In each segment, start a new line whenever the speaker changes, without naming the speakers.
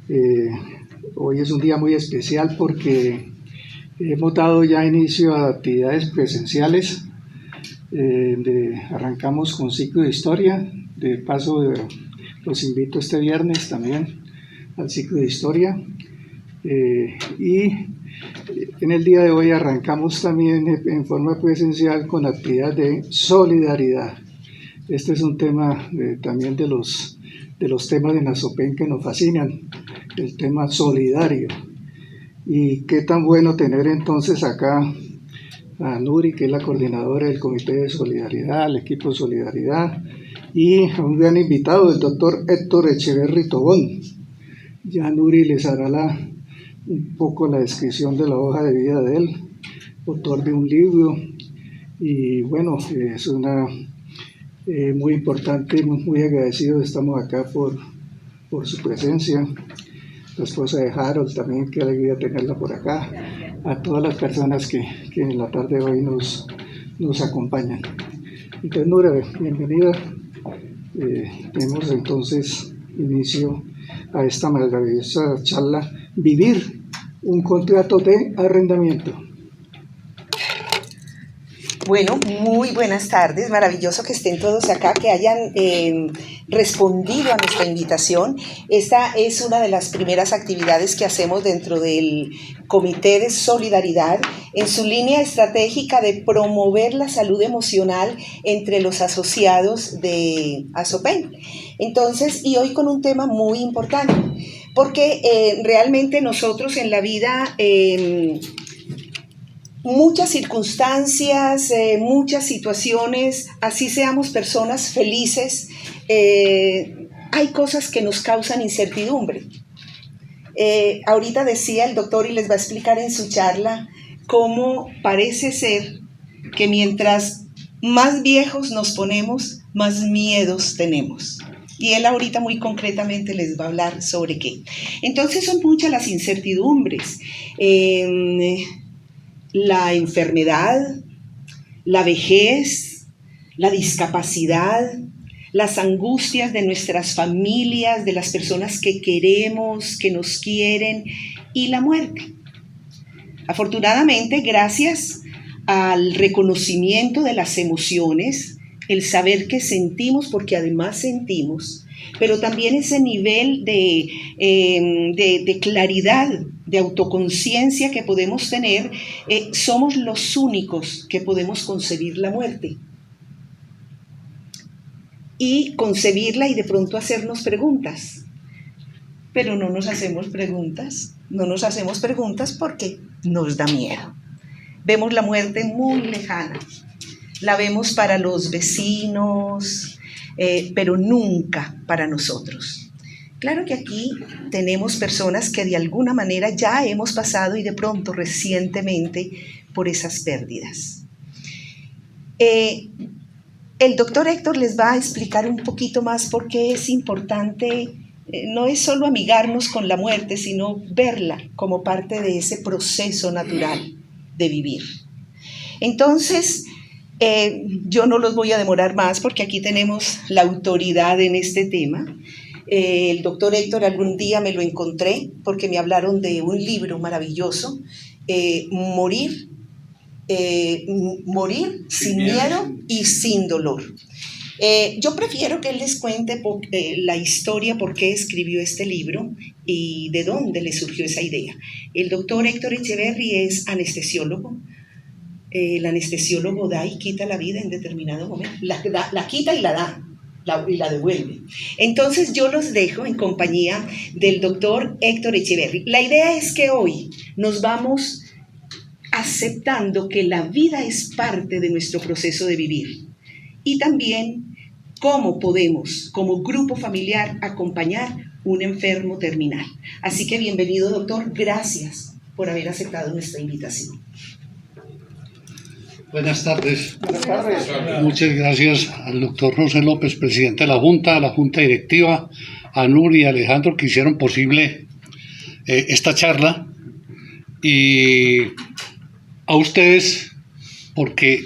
Eh, Hoy es un día muy especial porque hemos dado ya inicio a actividades presenciales. Arrancamos con ciclo de historia. De paso, los invito este viernes también al ciclo de historia. Y en el día de hoy arrancamos también en forma presencial con actividades de solidaridad. Este es un tema también de los temas de Nasopen que nos fascinan, el tema solidario. Y qué tan bueno tener entonces acá a Nuri, que es la coordinadora del Comité de Solidaridad, el equipo de Solidaridad, y a un gran invitado, el doctor Héctor Echeverry Tobón. Ya Nuri les hará un poco la descripción de la hoja de vida de él, autor de un libro, y bueno, es una muy importante, muy agradecido, estamos acá por su presencia. La esposa de Harold también, qué alegría tenerla por acá, a todas las personas que en la tarde de hoy nos acompañan. Entonces, Nura, bienvenida. Tenemos entonces inicio a esta maravillosa charla, Vivir un contrato de arrendamiento.
Bueno, muy buenas tardes, maravilloso que estén todos acá, que hayan respondido a nuestra invitación. Esta es una de las primeras actividades que hacemos dentro del Comité de Solidaridad en su línea estratégica de promover la salud emocional entre los asociados de Asopen. Entonces, y hoy con un tema muy importante, porque realmente nosotros en la vida... muchas circunstancias, muchas situaciones, así seamos personas felices, hay cosas que nos causan incertidumbre. Ahorita decía el doctor y les va a explicar en su charla cómo parece ser que mientras más viejos nos ponemos, más miedos tenemos. Y él ahorita muy concretamente les va a hablar sobre qué. Entonces son muchas las incertidumbres. La enfermedad, la vejez, la discapacidad, las angustias de nuestras familias, de las personas que queremos, que nos quieren, y la muerte. Afortunadamente, gracias al reconocimiento de las emociones, el saber que sentimos, porque además sentimos, pero también ese nivel de claridad, de autoconciencia que podemos tener, somos los únicos que podemos concebir la muerte. Y concebirla y de pronto hacernos preguntas. Pero no nos hacemos preguntas porque nos da miedo. Vemos la muerte muy lejana, la vemos para los vecinos, pero nunca para nosotros. Claro que aquí tenemos personas que de alguna manera ya hemos pasado y de pronto recientemente por esas pérdidas. El doctor Héctor les va a explicar un poquito más por qué es importante, no es solo amigarnos con la muerte, sino verla como parte de ese proceso natural de vivir. Entonces, yo no los voy a demorar más porque aquí tenemos la autoridad en este tema. El doctor Héctor algún día me lo encontré porque me hablaron de un libro maravilloso, Morir sin miedo y sin dolor. Yo prefiero que él les cuente la historia, por qué escribió este libro y de dónde le surgió esa idea. El doctor Héctor Echeverry es anestesiólogo. El anestesiólogo da y quita la vida en determinado momento. La quita y la da. Y la devuelve. Entonces yo los dejo en compañía del doctor Héctor Echeverry. La idea es que hoy nos vamos aceptando que la vida es parte de nuestro proceso de vivir y también cómo podemos, como grupo familiar, acompañar un enfermo terminal. Así que bienvenido, doctor. Gracias por haber aceptado nuestra invitación.
Buenas tardes. Muchas gracias al doctor José López, presidente de la Junta, a la Junta Directiva, a Nuri y a Alejandro que hicieron posible esta charla, y a ustedes porque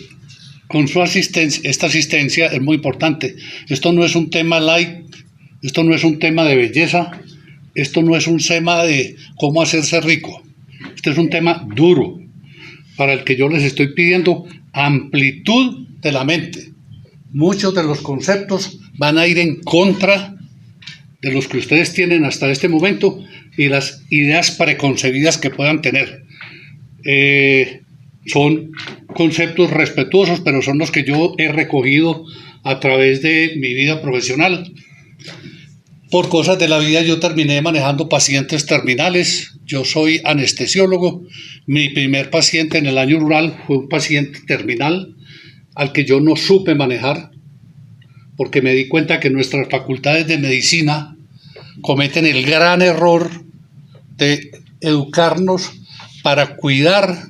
con su asistencia, esta asistencia es muy importante. Esto no es un tema light, esto no es un tema de belleza, esto no es un tema de cómo hacerse rico. Este es un tema duro, para el que yo les estoy pidiendo amplitud de la mente. Muchos de los conceptos van a ir en contra de los que ustedes tienen hasta este momento y las ideas preconcebidas que puedan tener. Son conceptos respetuosos, pero son los que yo he recogido a través de mi vida profesional. Por cosas de la vida yo terminé manejando pacientes terminales. Yo soy anestesiólogo. Mi primer paciente en el año rural fue un paciente terminal al que yo no supe manejar, porque me di cuenta que nuestras facultades de medicina cometen el gran error de educarnos para cuidar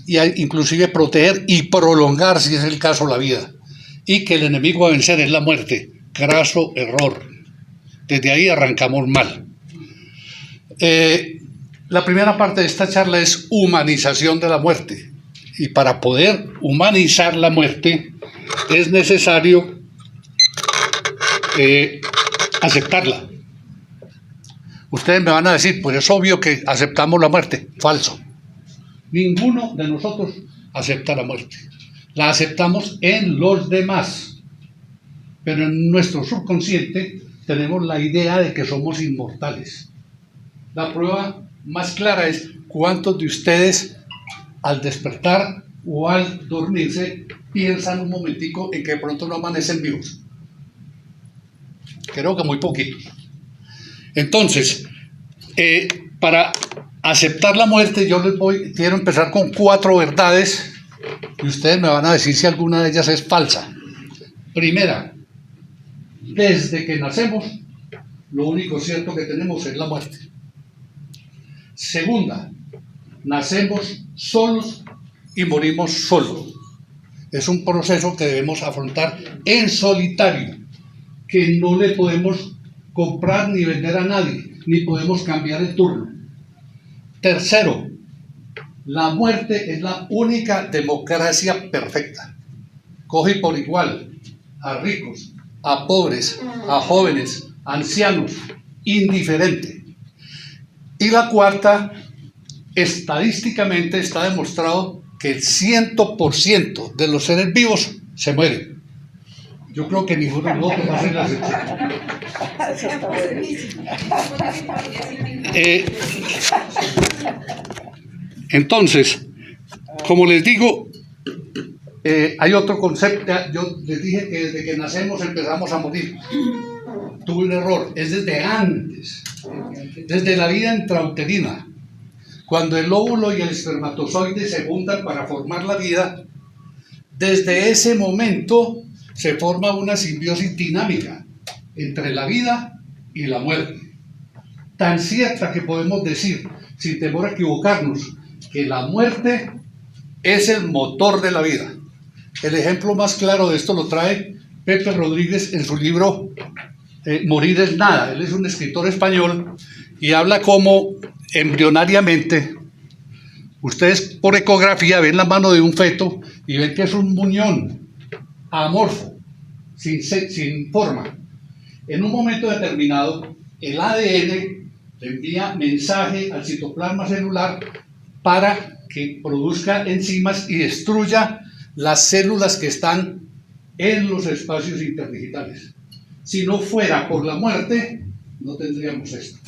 y inclusive proteger y prolongar, si es el caso, la vida, y que el enemigo a vencer es la muerte. Graso error. Desde ahí arrancamos mal. La primera parte de esta charla es humanización de la muerte, y para poder humanizar la muerte es necesario aceptarla. Ustedes me van a decir, pues es obvio que aceptamos la muerte. Falso. Ninguno de nosotros acepta la muerte. La aceptamos en los demás. Pero en nuestro subconsciente tenemos la idea de que somos inmortales. La prueba más clara es cuántos de ustedes al despertar o al dormirse piensan un momentico en que de pronto no amanecen vivos. Creo que muy poquitos. Entonces, para aceptar la muerte, quiero empezar con 4 verdades y ustedes me van a decir si alguna de ellas es falsa. Primera, desde que nacemos, lo único cierto que tenemos es la muerte. Segunda, nacemos solos y morimos solos. Es un proceso que debemos afrontar en solitario, que no le podemos comprar ni vender a nadie, ni podemos cambiar el turno. Tercero, la muerte es la única democracia perfecta. Coge por igual a ricos, a pobres, a jóvenes, a ancianos, indiferente. Y la cuarta, estadísticamente está demostrado que el 100% de los seres vivos se mueren. Yo creo que ninguno de nosotros va a ser la excepción. Entonces, como les digo, hay otro concepto. Yo les dije que desde que nacemos empezamos a morir. Tuve un error, es desde antes, desde la vida intrauterina. Cuando el óvulo y el espermatozoide se juntan para formar la vida, desde ese momento se forma una simbiosis dinámica entre la vida y la muerte. Tan cierta que podemos decir, sin temor a equivocarnos, que la muerte es el motor de la vida. El ejemplo más claro de esto lo trae Pepe Rodríguez en su libro Morir es nada. Él es un escritor español y habla cómo embrionariamente ustedes por ecografía ven la mano de un feto y ven que es un muñón amorfo, sin forma. En un momento determinado, el ADN le envía mensaje al citoplasma celular para que produzca enzimas y destruya las células que están en los espacios interdigitales. Si no fuera por la muerte, no tendríamos esto.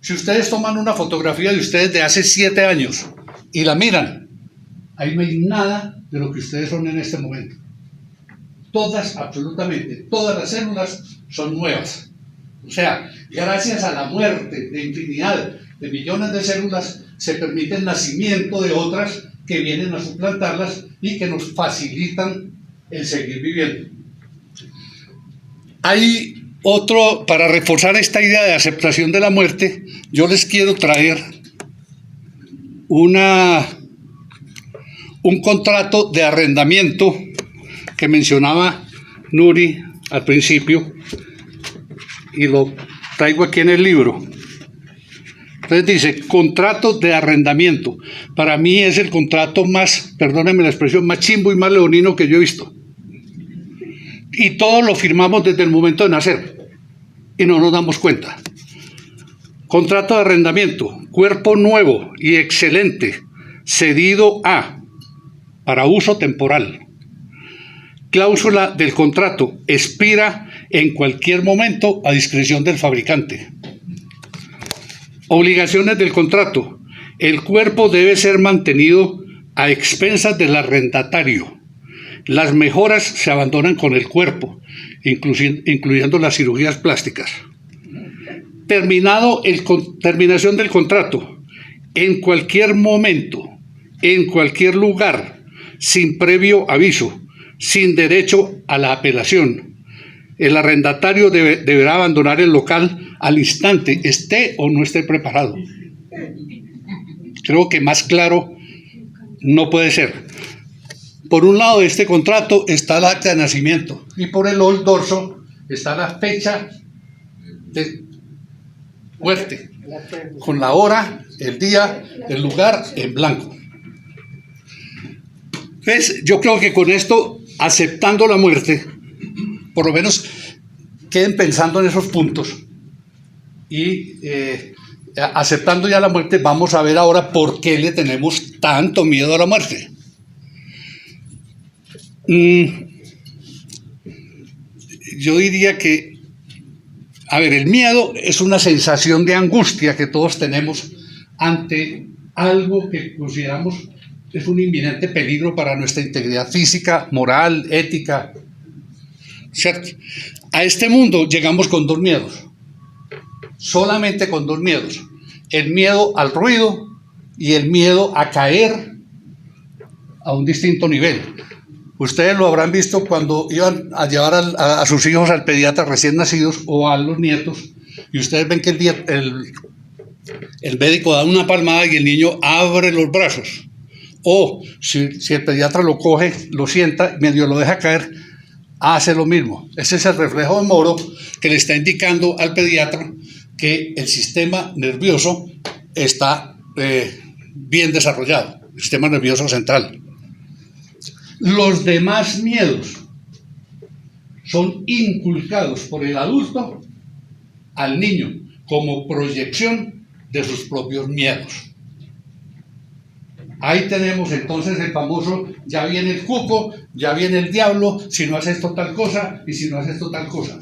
Si ustedes toman una fotografía de ustedes de hace 7 años y la miran, ahí no hay nada de lo que ustedes son en este momento. Todas, absolutamente, todas las células son nuevas. O sea, gracias a la muerte de infinidad de millones de células, se permite el nacimiento de otras que vienen a suplantarlas y que nos facilitan el seguir viviendo. Hay otro, para reforzar esta idea de aceptación de la muerte, yo les quiero traer un contrato de arrendamiento que mencionaba Nuri al principio y lo traigo aquí en el libro. Entonces dice, contrato de arrendamiento. Para mí es el contrato más, perdónenme la expresión, más chimbo y más leonino que yo he visto. Y todos lo firmamos desde el momento de nacer. y no nos damos cuenta. Contrato de arrendamiento, cuerpo nuevo y excelente, cedido para uso temporal. Cláusula del contrato, expira en cualquier momento a discreción del fabricante. Obligaciones del contrato, el cuerpo debe ser mantenido a expensas del arrendatario. Las mejoras se abandonan con el cuerpo, incluyendo las cirugías plásticas. Terminación del contrato, en cualquier momento, en cualquier lugar, sin previo aviso, sin derecho a la apelación. El arrendatario deberá abandonar el local al instante, esté o no esté preparado. Creo que más claro no puede ser. Por un lado de este contrato está el acta de nacimiento y por el dorso está la fecha de muerte, con la hora, el día, el lugar en blanco. ¿Ves? Yo creo que con esto, aceptando la muerte, por lo menos queden pensando en esos puntos y aceptando ya la muerte, vamos a ver ahora por qué le tenemos tanto miedo a la muerte. Yo diría que, el miedo es una sensación de angustia que todos tenemos ante algo que consideramos es un inminente peligro para nuestra integridad física, moral, ética, ¿cierto? A este mundo llegamos con dos miedos, solamente con dos miedos: el miedo al ruido y el miedo a caer a un distinto nivel. Ustedes lo habrán visto cuando iban a llevar a sus hijos al pediatra recién nacidos o a los nietos, y ustedes ven que el médico da una palmada y el niño abre los brazos. O si el pediatra lo coge, lo sienta, medio lo deja caer, hace lo mismo. Ese es el reflejo de Moro que le está indicando al pediatra que el sistema nervioso está bien desarrollado, el sistema nervioso central. Los demás miedos son inculcados por el adulto al niño como proyección de sus propios miedos. Ahí tenemos entonces el famoso: ya viene el cuco, ya viene el diablo, si no haces esto tal cosa, y si no haces esto tal cosa.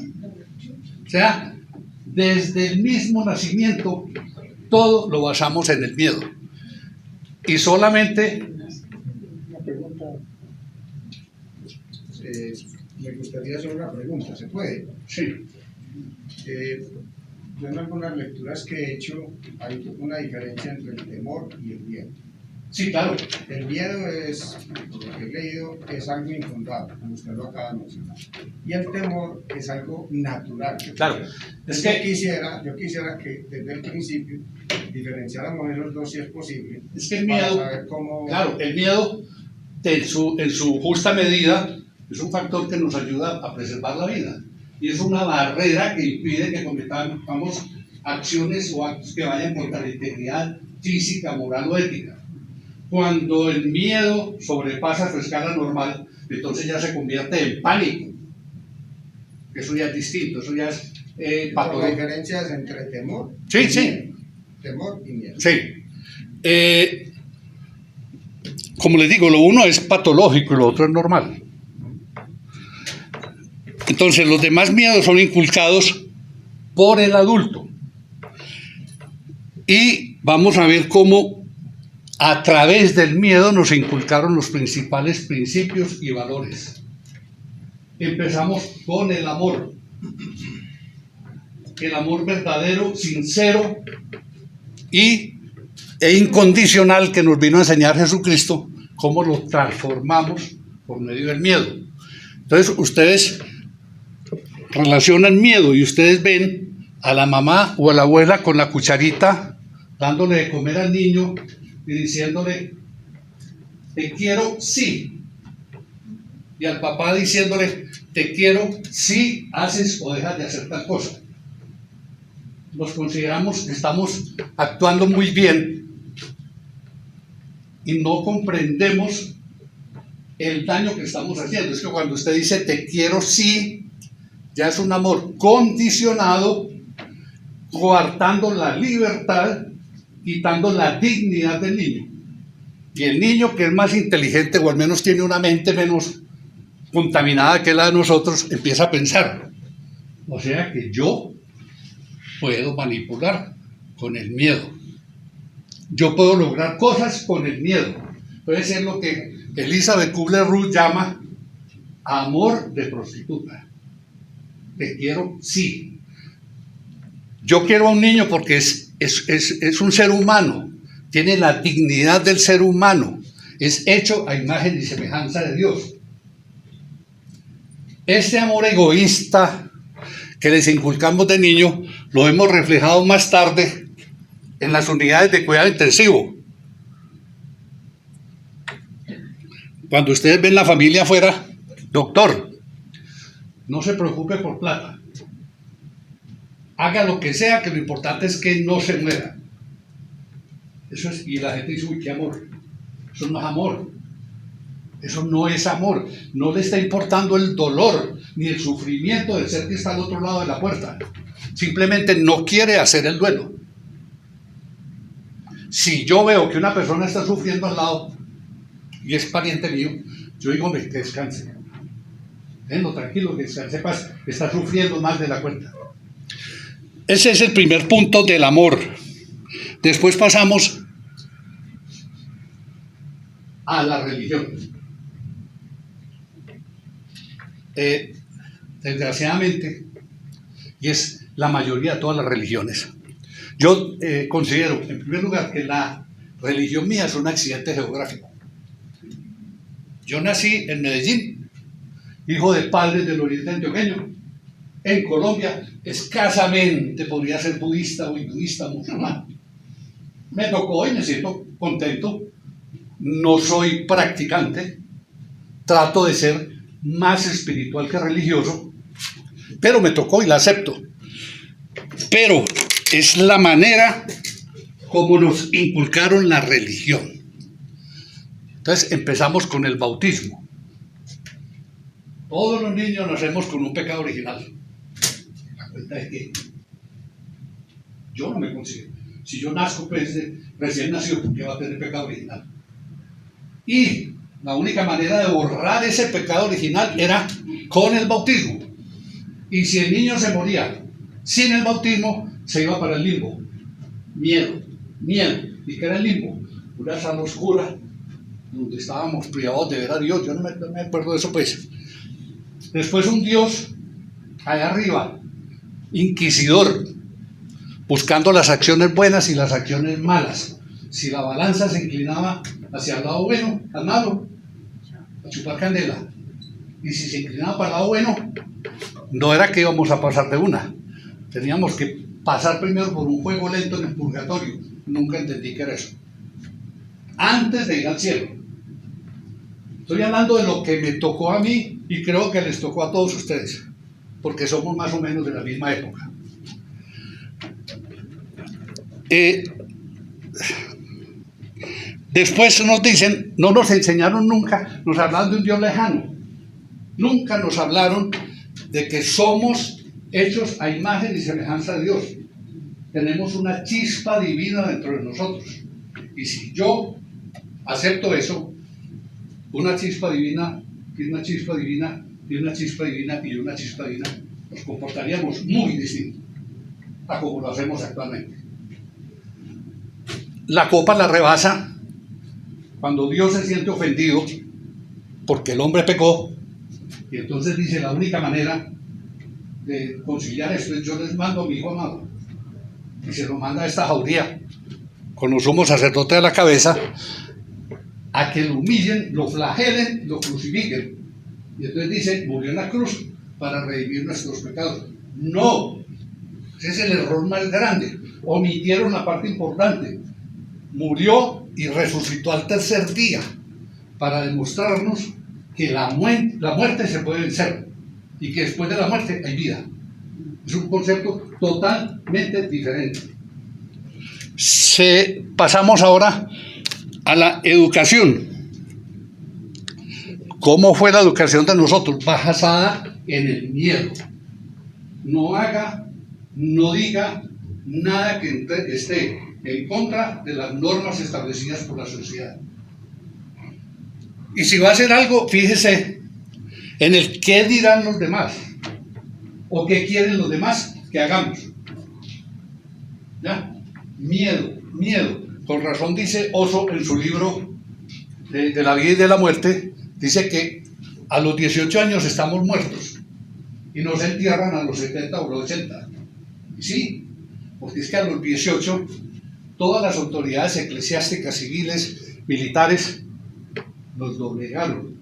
O sea, desde el mismo nacimiento, todo lo basamos en el miedo. Y solamente...
Me gustaría hacer una pregunta, ¿se puede?
Sí.
Yo en algunas lecturas que he hecho hay una diferencia entre el temor y el miedo.
Sí, claro.
El miedo es, por lo que he leído, es algo infundado, como usted lo acaba de mencionar. Y el temor es algo natural.
Claro.
Es que yo quisiera que desde el principio diferenciáramos esos dos si es posible.
Es que el miedo,
para saber cómo...
claro, el miedo en su justa medida es un factor que nos ayuda a preservar la vida. Y es una barrera que impide que cometamos acciones o actos que vayan contra la integridad física, moral o ética. Cuando el miedo sobrepasa su escala normal, entonces ya se convierte en pánico. Eso ya es distinto, eso ya es
patológico. La diferencia es entre temor
y
miedo.
Sí.
Temor y miedo.
Sí. Como les digo, lo uno es patológico y lo otro es normal. Entonces, los demás miedos son inculcados por el adulto. Y vamos a ver cómo a través del miedo nos inculcaron los principales principios y valores. Empezamos con el amor. El amor verdadero, sincero e incondicional que nos vino a enseñar Jesucristo, cómo lo transformamos por medio del miedo. Entonces, ustedes relacionan miedo y ustedes ven a la mamá o a la abuela con la cucharita dándole de comer al niño y diciéndole: te quiero sí, y al papá diciéndole: te quiero si haces o dejas de hacer tal cosa. Nos consideramos que estamos actuando muy bien y no comprendemos el daño que estamos haciendo. Es que cuando usted dice te quiero sí, ya es un amor condicionado, coartando la libertad, quitando la dignidad del niño. Y el niño, que es más inteligente o al menos tiene una mente menos contaminada que la de nosotros, empieza a pensar. O sea que yo puedo manipular con el miedo. Yo puedo lograr cosas con el miedo. Puede ser lo que Elizabeth Kubler-Ross llama amor de prostituta. Te quiero, sí. Yo quiero a un niño porque es un ser humano. Tiene la dignidad del ser humano. Es hecho a imagen y semejanza de Dios. Este amor egoísta que les inculcamos de niño lo hemos reflejado más tarde en las unidades de cuidado intensivo. Cuando ustedes ven la familia afuera, doctor, no se preocupe por plata. Haga lo que sea, que lo importante es que no se muera. Eso es, y la gente dice, uy, qué amor. Eso no es amor. Eso no es amor. No le está importando el dolor ni el sufrimiento del ser que está al otro lado de la puerta. Simplemente no quiere hacer el duelo. Si yo veo que una persona está sufriendo al lado y es pariente mío, yo digo, que descanse. Déjenlo tranquilo, que descanse paz. Está sufriendo más de la cuenta. Ese es el primer punto del amor. Después pasamos a la religión. Desgraciadamente, y es la mayoría de todas las religiones, yo considero, en primer lugar, que la religión mía es un accidente geográfico. Yo nací en Medellín, hijo de padres del oriente antioqueño. En Colombia, escasamente podría ser budista o hinduista, musulmán. Me tocó y me siento contento. No soy practicante, trato de ser más espiritual que religioso, pero me tocó y la acepto. Pero es la manera como nos inculcaron la religión. Entonces empezamos con el bautismo. Todos los niños nacemos con un pecado original. La cuenta es que yo no me considero. Si yo nazco recién nacido, ¿por qué va a tener pecado original? Y la única manera de borrar ese pecado original era con el bautismo. Y si el niño se moría sin el bautismo, se iba para el limbo. Miedo. ¿Y qué era el limbo? Una sala oscura, donde estábamos privados de ver a Dios. Yo no me acuerdo de eso, pues. Después un Dios allá arriba, inquisidor, buscando las acciones buenas y las acciones malas. Si la balanza se inclinaba hacia el lado bueno, al malo, a chupar candela. Y si se inclinaba para el lado bueno, no era que íbamos a pasar de una. Teníamos que pasar primero por un juego lento en el purgatorio. Nunca entendí qué era eso. Antes de ir al cielo. Estoy hablando de lo que me tocó a mí y creo que les tocó a todos ustedes, porque somos más o menos de la misma época. Después nos dicen, no nos enseñaron nunca, nos hablaron de un Dios lejano. Nunca nos hablaron de que somos hechos a imagen y semejanza de Dios. Tenemos una chispa divina dentro de nosotros. Y si yo acepto eso, una chispa divina, y una chispa divina, y una chispa divina, y una chispa divina, nos comportaríamos muy distinto a como lo hacemos actualmente. La copa la rebasa cuando Dios se siente ofendido porque el hombre pecó, y entonces dice, la única manera de conciliar esto es: yo les mando a mi hijo amado, y se lo manda a esta jauría con los sumos sacerdotes a la cabeza, a que lo humillen, lo flagelen, lo crucifiquen. Y entonces dice, murió en la cruz para redimir nuestros pecados. No, ese es el error más grande. Omitieron la parte importante. Murió y resucitó al tercer día para demostrarnos que la muerte se puede vencer y que después de la muerte hay vida. Es un concepto totalmente diferente. Pasamos ahora a la educación. ¿Cómo fue la educación de nosotros? Basada en el miedo. no haga, no diga nada que esté en contra de las normas establecidas por la sociedad. Y si va a hacer algo, fíjese en el qué dirán los demás o qué quieren los demás que hagamos. ¿Ya? Miedo. Con razón dice Oso en su libro de la vida y de la muerte, dice que a los 18 años estamos muertos y nos entierran a los 70 o los 80. Y sí, porque es que a los 18 todas las autoridades eclesiásticas, civiles, militares nos doblegaron.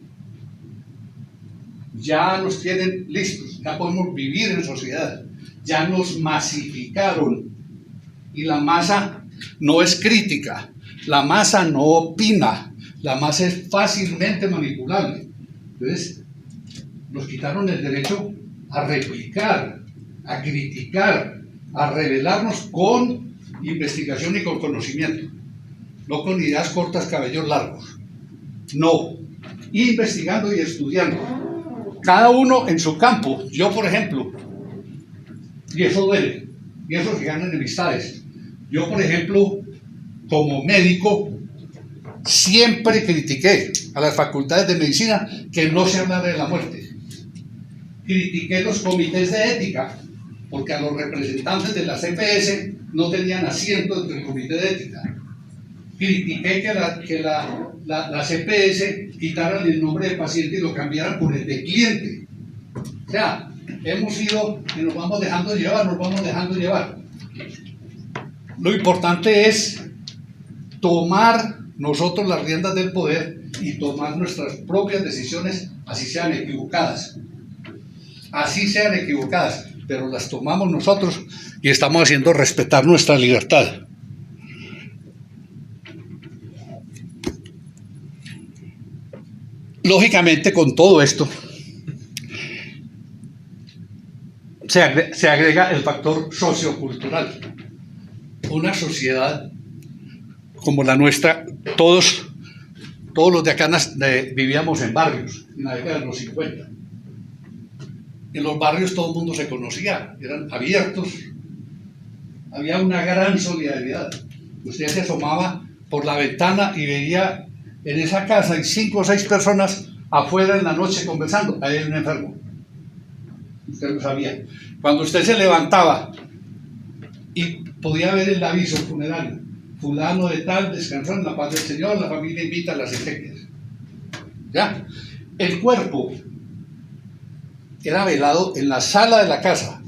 Ya nos tienen listos, ya podemos vivir en sociedad, ya nos masificaron. Y la masa no es crítica, la masa no opina, la masa es fácilmente manipulable. Entonces, nos quitaron el derecho a replicar, a criticar, a rebelarnos con investigación y con conocimiento, no con ideas cortas, cabellos largos. No, investigando y estudiando, cada uno en su campo. Yo, por ejemplo, y eso duele, y eso que ganan enemistades. Yo, por ejemplo, como médico, siempre critiqué a las facultades de medicina que no se hablara de la muerte. Critiqué los comités de ética, porque a los representantes de la CPS no tenían asiento entre el comité de ética. Critiqué que la CPS quitaran el nombre de paciente y lo cambiaran por el de cliente. O sea, hemos ido y nos vamos dejando llevar. Lo importante es tomar nosotros las riendas del poder y tomar nuestras propias decisiones, así sean equivocadas, pero las tomamos nosotros y estamos haciendo respetar nuestra libertad. Lógicamente, con todo esto se agrega el factor sociocultural. Una sociedad como la nuestra, todos los de acá vivíamos en barrios en la década de los 50. En los barrios todo el mundo se conocía, eran abiertos, había una gran solidaridad. Usted se asomaba por la ventana y veía en esa casa hay 5 o 6 personas afuera en la noche conversando, ahí hay un enfermo. Usted lo sabía. Cuando usted se levantaba y podía ver el aviso funerario, fulano de tal descansó en la paz del Señor, la familia invita a las exequias. ¿Ya? El cuerpo era velado en la sala de la casa.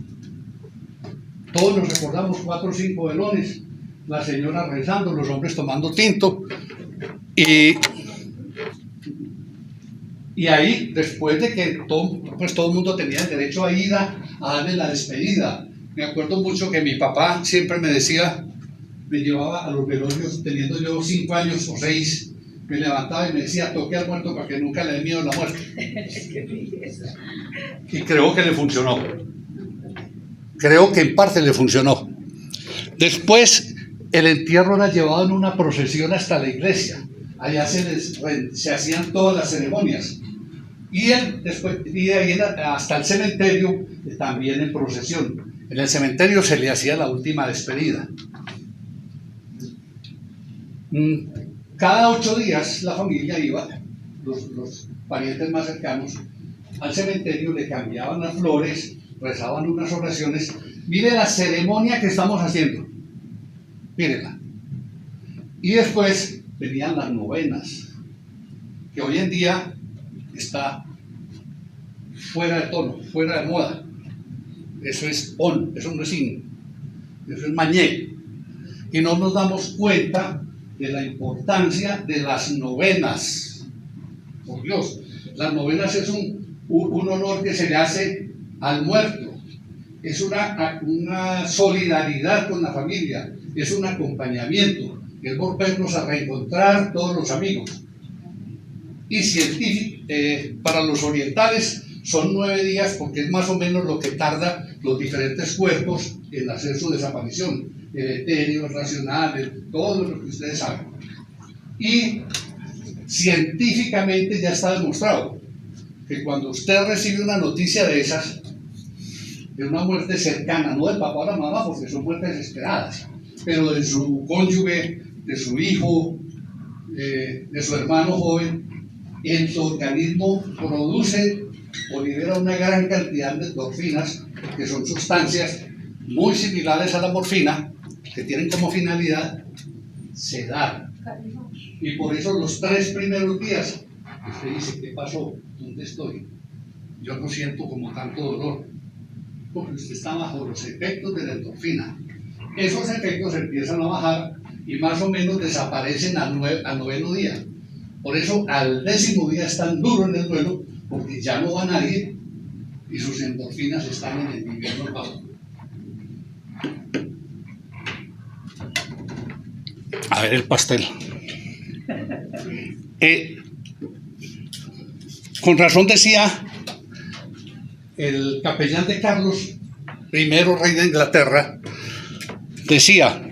Todos nos recordamos 4 o 5 velones, la señora rezando, los hombres tomando tinto, y ahí, después de que todo el mundo tenía el derecho a ir a darle la despedida. Me acuerdo mucho que mi papá siempre me decía, me llevaba a los velorios, teniendo yo 5 años o 6, me levantaba y me decía, toque al muerto para que nunca le dé miedo a la muerte. Y creo que le funcionó. Creo que en parte le funcionó. Después, el entierro era llevado en una procesión hasta la iglesia. Allá se hacían todas las ceremonias. Y de ahí hasta el cementerio, también en procesión. En el cementerio se le hacía la última despedida. Cada 8 días la familia iba, los parientes más cercanos, al cementerio, le cambiaban las flores, rezaban unas oraciones. Mire la ceremonia que estamos haciendo. Mírenla. Y después venían las novenas, que hoy en día está fuera de tono, fuera de moda. Eso es on, eso no es in, eso es mañé. Y no nos damos cuenta de la importancia de las novenas. Por Dios, las novenas es un honor que se le hace al muerto. Es una solidaridad con la familia, es un acompañamiento, es volvernos a reencontrar todos los amigos. Y para los orientales son 9 días, porque es más o menos lo que tarda los diferentes cuerpos en hacer su desaparición, el etéreo, el racional, todo lo que ustedes saben. Y científicamente ya está demostrado que cuando usted recibe una noticia de esas, de una muerte cercana, no del papá o la mamá, porque son muertes esperadas, pero de su cónyuge, de su hijo, de su hermano joven, en su organismo produce o libera una gran cantidad de endorfinas, que son sustancias muy similares a la morfina, que tienen como finalidad sedar. Y por eso los 3 primeros días, usted dice, ¿qué pasó? ¿Dónde estoy? Yo no siento como tanto dolor, porque usted está bajo los efectos de la endorfina. Esos efectos empiezan a bajar y más o menos desaparecen al 9º día. Por eso al 10º día están duros en el duelo, porque ya no va nadie y sus endorfinas están en el nivel normal. A ver el pastel. Con razón decía el capellán de Carlos I, rey de Inglaterra, decía,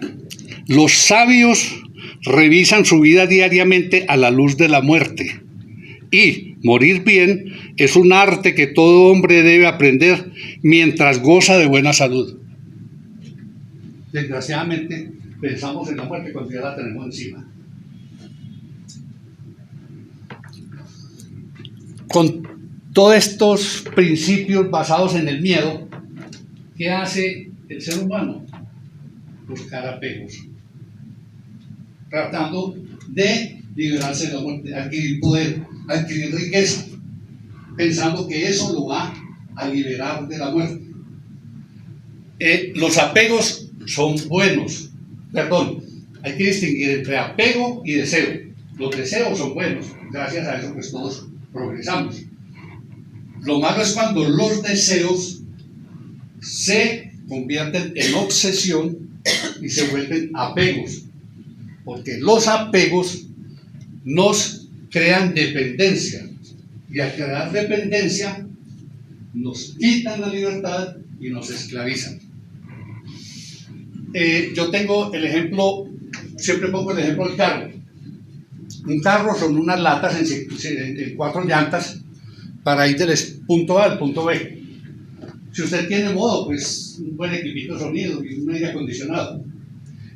los sabios revisan su vida diariamente a la luz de la muerte, y morir bien es un arte que todo hombre debe aprender mientras goza de buena salud. Desgraciadamente pensamos en la muerte cuando ya la tenemos encima. Con todos estos principios basados en el miedo, ¿qué hace el ser humano? Buscar apegos, tratando de liberarse de la muerte, adquirir poder, adquirir riqueza, pensando que eso lo va a liberar de la muerte. Los apegos son buenos, hay que distinguir entre apego y deseo. Los deseos son buenos, gracias a eso pues todos progresamos. Lo malo es cuando los deseos se convierten en obsesión y se vuelven apegos, porque los apegos nos crean dependencia, y al crear dependencia nos quitan la libertad y nos esclavizan. Yo tengo el ejemplo, siempre pongo el ejemplo del carro. Un carro son unas latas en 4 llantas para ir del punto A al punto B. Si usted tiene modo, pues un buen equipito de sonido y un aire acondicionado.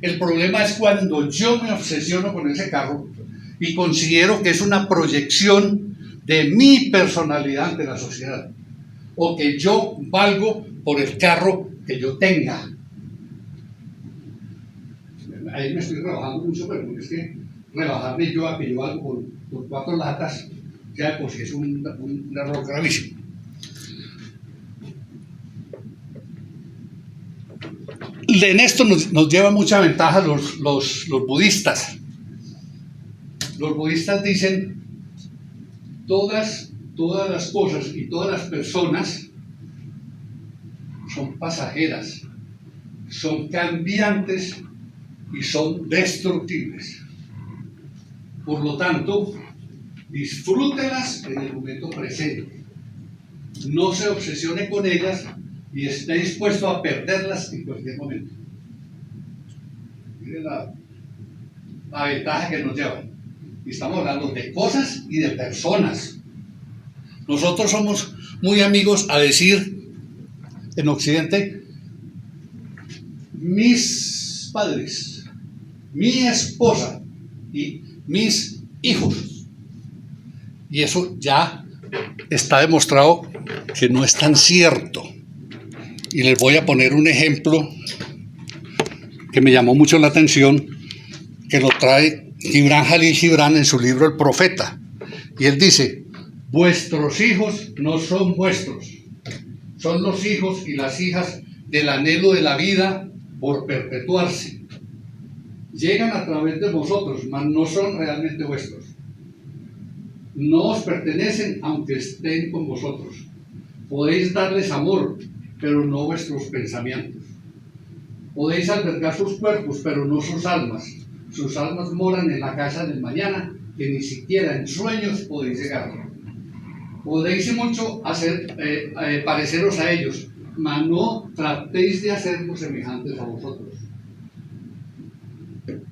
El problema es cuando yo me obsesiono con ese carro y considero que es una proyección de mi personalidad ante la sociedad, o que yo valgo por el carro que yo tenga. Ahí me estoy rebajando mucho, pero porque es que rebajarme yo a que yo valgo por 4 latas, ya por si es un error gravísimo. En esto nos lleva mucha ventaja los budistas. Los budistas dicen, todas las cosas y todas las personas son pasajeras, son cambiantes y son destructibles. Por lo tanto, disfrútelas en el momento presente. No se obsesione con ellas y esté dispuesto a perderlas en cualquier momento. Miren la ventaja que nos llevan. Y estamos hablando de cosas y de personas. Nosotros somos muy amigos a decir en Occidente, mis padres, mi esposa y mis hijos. Y eso ya está demostrado que no es tan cierto. Y les voy a poner un ejemplo que me llamó mucho la atención, que lo trae Gibran Jalil Gibran en su libro El Profeta. Y él dice, vuestros hijos no son vuestros, son los hijos y las hijas del anhelo de la vida por perpetuarse. Llegan a través de vosotros, mas no son realmente vuestros. No os pertenecen aunque estén con vosotros. Podéis darles amor, pero no vuestros pensamientos. Podéis albergar sus cuerpos, pero no sus almas. Sus almas moran en la casa del mañana, que ni siquiera en sueños podéis llegar. Podéis y mucho pareceros a ellos, mas no tratéis de hacerlos semejantes a vosotros.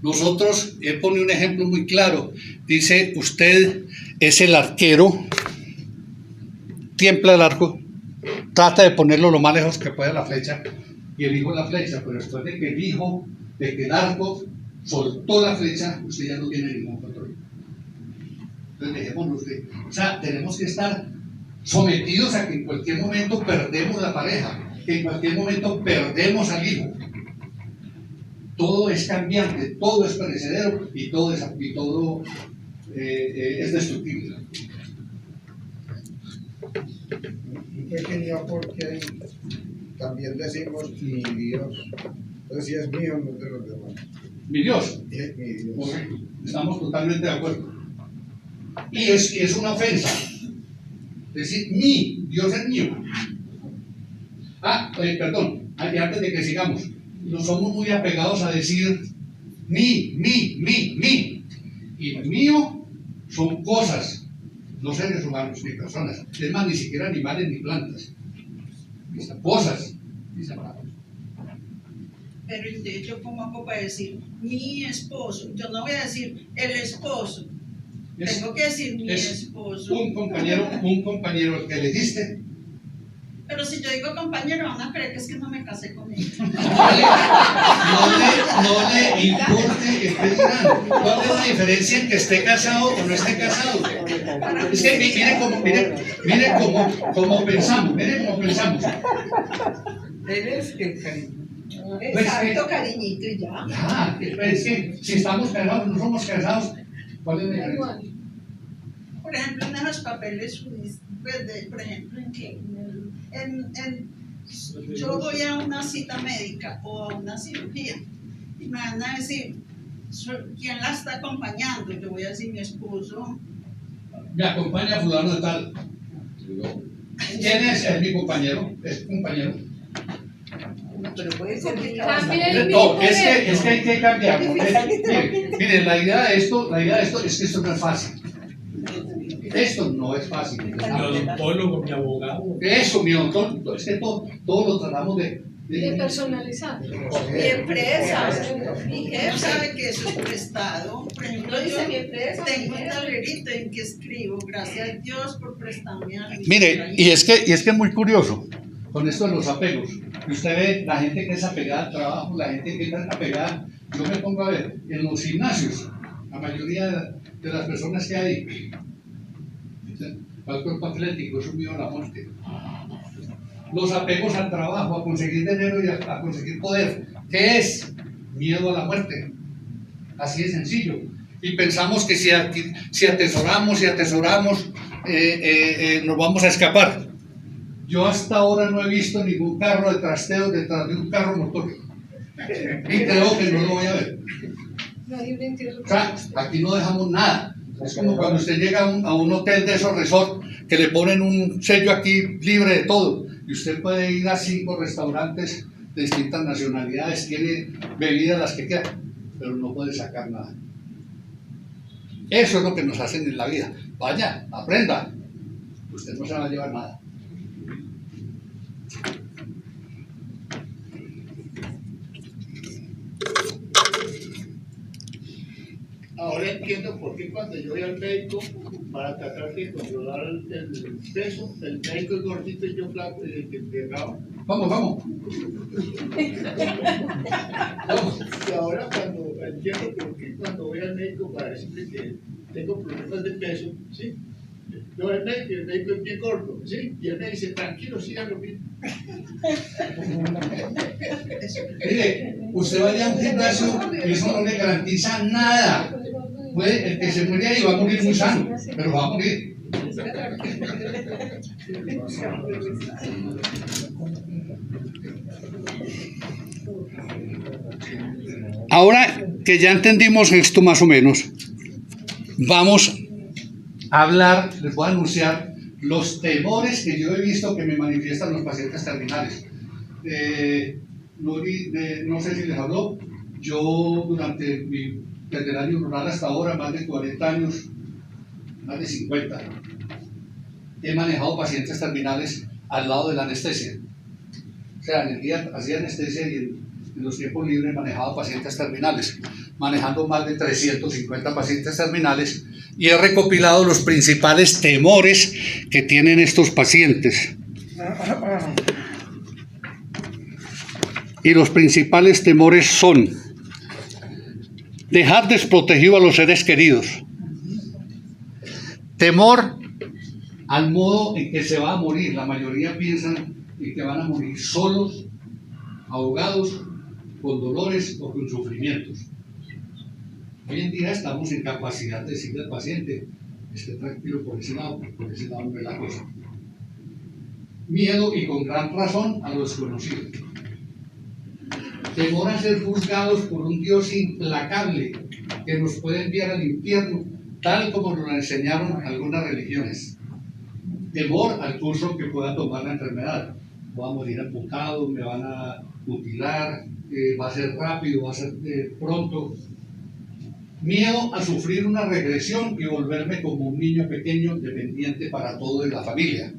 Nosotros, él pone un ejemplo muy claro. Dice, usted es el arquero, tiembla el arco, trata de ponerlo lo más lejos que pueda la flecha y elijo la flecha, pero después de que elijo, de que el arco soltó la flecha, usted ya no tiene ningún control. Entonces dejémonos de... O sea, tenemos que estar sometidos a que en cualquier momento perdemos la pareja, que en cualquier momento perdemos al hijo. Todo es cambiante, todo es perecedero y todo es destructible.
Fue genial porque también decimos mi Dios. Entonces si es mío, no es de los demás.
Mi Dios.
Es mi Dios.
Correcto. Estamos totalmente de acuerdo. Y es una ofensa. Decir mi Dios es mío. Perdón, antes de que sigamos, nos somos muy apegados a decir mi. Y mío son cosas, no seres humanos ni personas. Es más, ni siquiera animales ni plantas. Cosas.
Pero entonces yo como hago para decir mi esposo, yo no voy a decir el esposo, tengo que decir mi esposo.
Un compañero que elegiste.
Pero si yo digo compañero, van a creer que es que no me casé con él.
No le importe que esté dirán. ¿Cuál es la diferencia en que esté casado o no esté casado? Es que mire cómo pensamos,
Eres el cariño.
Exacto, cariñito y ya.
Es que si estamos casados, no somos casados, ¿cuál es la diferencia?
Por ejemplo, en esos papeles, por ejemplo, yo voy a una cita médica o a una cirugía y me van a decir quién la está acompañando. Yo voy a decir mi esposo.
Me acompaña fulano de tal. ¿Quién es? Es mi compañero. Es compañero.
Pero puede ser que
No, es que hay que cambiarlo. Mire, la idea de esto es que esto no es fácil. Esto no es fácil.
Mi odontólogo, mi abogado.
Eso, mi odontólogo. Es que todo lo tratamos de
personalizar.
Mi empresa, mi jefe sabe que eso es prestado. Por ejemplo, yo tengo un tablerito en que escribo, gracias a Dios por prestarme a mi.
Mire, y es que es muy curioso con esto de los apegos. Usted ve la gente que es apegada al trabajo, la gente que es apegada. Yo me pongo a ver en los gimnasios, la mayoría de las personas que hay, al cuerpo atlético, es un miedo a la muerte. Los apegos al trabajo, a conseguir dinero y a conseguir poder, ¿qué es? Miedo a la muerte. Así de sencillo. Y pensamos que si atesoramos, nos vamos a escapar. Yo hasta ahora no he visto ningún carro de trasteo detrás de un carro motor. Y creo que no lo voy a ver. O sea, aquí no dejamos nada. Es como cuando usted llega a un hotel de esos resort que le ponen un sello aquí libre de todo. Y usted puede ir a 5 restaurantes de distintas nacionalidades, tiene bebidas las que quiera, pero no puede sacar nada. Eso es lo que nos hacen en la vida. Vaya, aprenda. Usted no se va a llevar nada.
Ahora entiendo por qué cuando yo voy al médico para tratar de controlar el peso, el médico es gordito y yo flaco y delgado.
Vamos.
Y ahora cuando entiendo por qué cuando voy al médico para decirle que tengo problemas de peso, ¿sí? Yo voy al médico y el médico es bien gordo, ¿sí? Y él me dice, tranquilo, siga lo mismo.
Mire, usted vaya a un gimnasio y eso no le garantiza nada. El que se muere ahí va a morir muy sano, pero va a morir. Ahora que ya entendimos esto más o menos, vamos a hablar, les voy a anunciar los temores que yo he visto que me manifiestan los pacientes terminales. No sé si les habló, yo desde el año rural hasta ahora, más de 40 años, más de 50, he manejado pacientes terminales al lado de la anestesia. O sea, en el día hacía anestesia y en los tiempos libres manejaba pacientes terminales, manejando más de 350 pacientes terminales, y he recopilado los principales temores que tienen estos pacientes. y los principales temores son dejar desprotegido a los seres queridos, temor al modo en que se va a morir. La mayoría piensan en que van a morir solos, ahogados, con dolores o con sufrimientos. Hoy en día estamos en capacidad de decirle al paciente: esté tranquilo por ese lado no es la cosa. Miedo, y con gran razón, a lo desconocido. Temor a ser juzgados por un Dios implacable que nos puede enviar al infierno, tal como nos lo enseñaron algunas religiones. Temor al curso que pueda tomar la enfermedad. Voy a morir amputado, me van a mutilar, va a ser rápido, va a ser pronto. Miedo a sufrir una regresión y volverme como un niño pequeño dependiente para todo de la familia.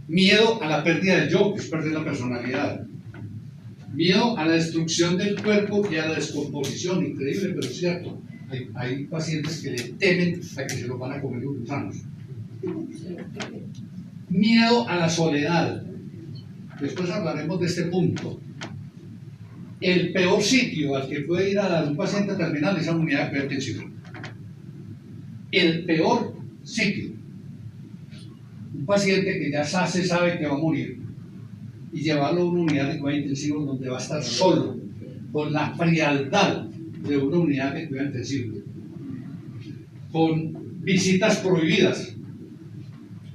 Miedo a la pérdida del yo, que es perder la personalidad. Miedo a la destrucción del cuerpo y a la descomposición. Increíble, pero es cierto. Hay pacientes que le temen a que se los van a comer los gusanos. Miedo a la soledad. Después hablaremos de este punto. El peor sitio al que puede ir a dar un paciente terminal es a una unidad de cuidado intensivo. El peor sitio. Un paciente que ya se sabe que va a morir y llevarlo a una unidad de cuidado intensivo donde va a estar solo, con la frialdad de una unidad de cuidado intensivo, con visitas prohibidas,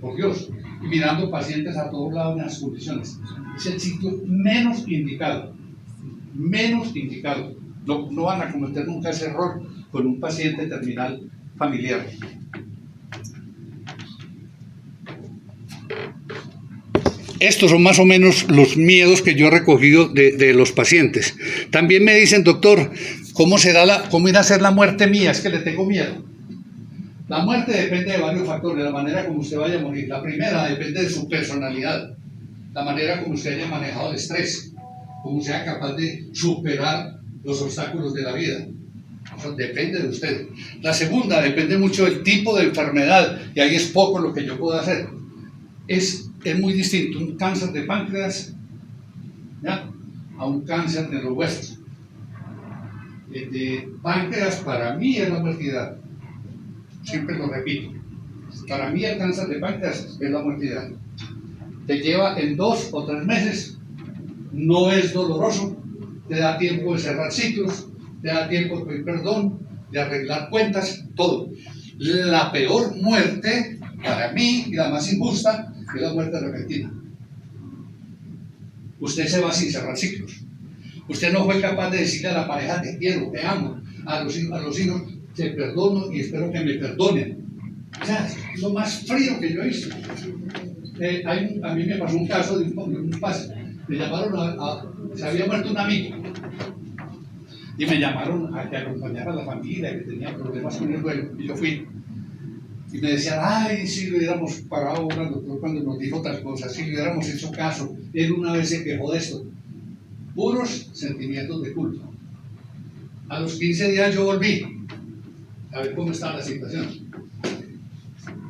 por Dios, y mirando pacientes a todos lados en las condiciones. Es el sitio menos indicado. Menos indicado. No van a cometer nunca ese error con un paciente terminal familiar. Estos son más o menos los miedos que yo he recogido de los pacientes. También me dicen: doctor, ¿cómo irá a ser la muerte mía? Es que le tengo miedo. La muerte depende de varios factores, la manera como usted vaya a morir. La primera depende de su personalidad, la manera como usted haya manejado el estrés, como sea capaz de superar los obstáculos de la vida. Eso depende de usted. La segunda depende mucho del tipo de enfermedad, y ahí es poco lo que yo puedo hacer. Es muy distinto un cáncer de páncreas, ¿ya?, a un cáncer de los huesos. El de páncreas para mí es la muertidad. Siempre lo repito. Para mí el cáncer de páncreas es la muertidad. Te lleva en 2 o 3 meses. No es doloroso, te da tiempo de cerrar ciclos, te da tiempo de pedir perdón, de arreglar cuentas, todo. La peor muerte, para mí, y la más injusta, es la muerte repentina. Usted se va sin cerrar ciclos. Usted no fue capaz de decirle a la pareja: te quiero, te amo. A los hijos, te perdono y espero que me perdonen. O sea, es lo más frío que yo he visto. A mí me pasó un caso de un paciente. Me llamaron se había muerto un amigo y me llamaron a que acompañara a la familia que tenía problemas con el duelo, y yo fui y me decían: ay, si le hubiéramos pagado ahora al doctor cuando nos dijo tal cosa, si le hubiéramos hecho caso, él una vez se quejó de esto. Puros sentimientos de culpa. A los 15 días yo volví a ver cómo estaba la situación.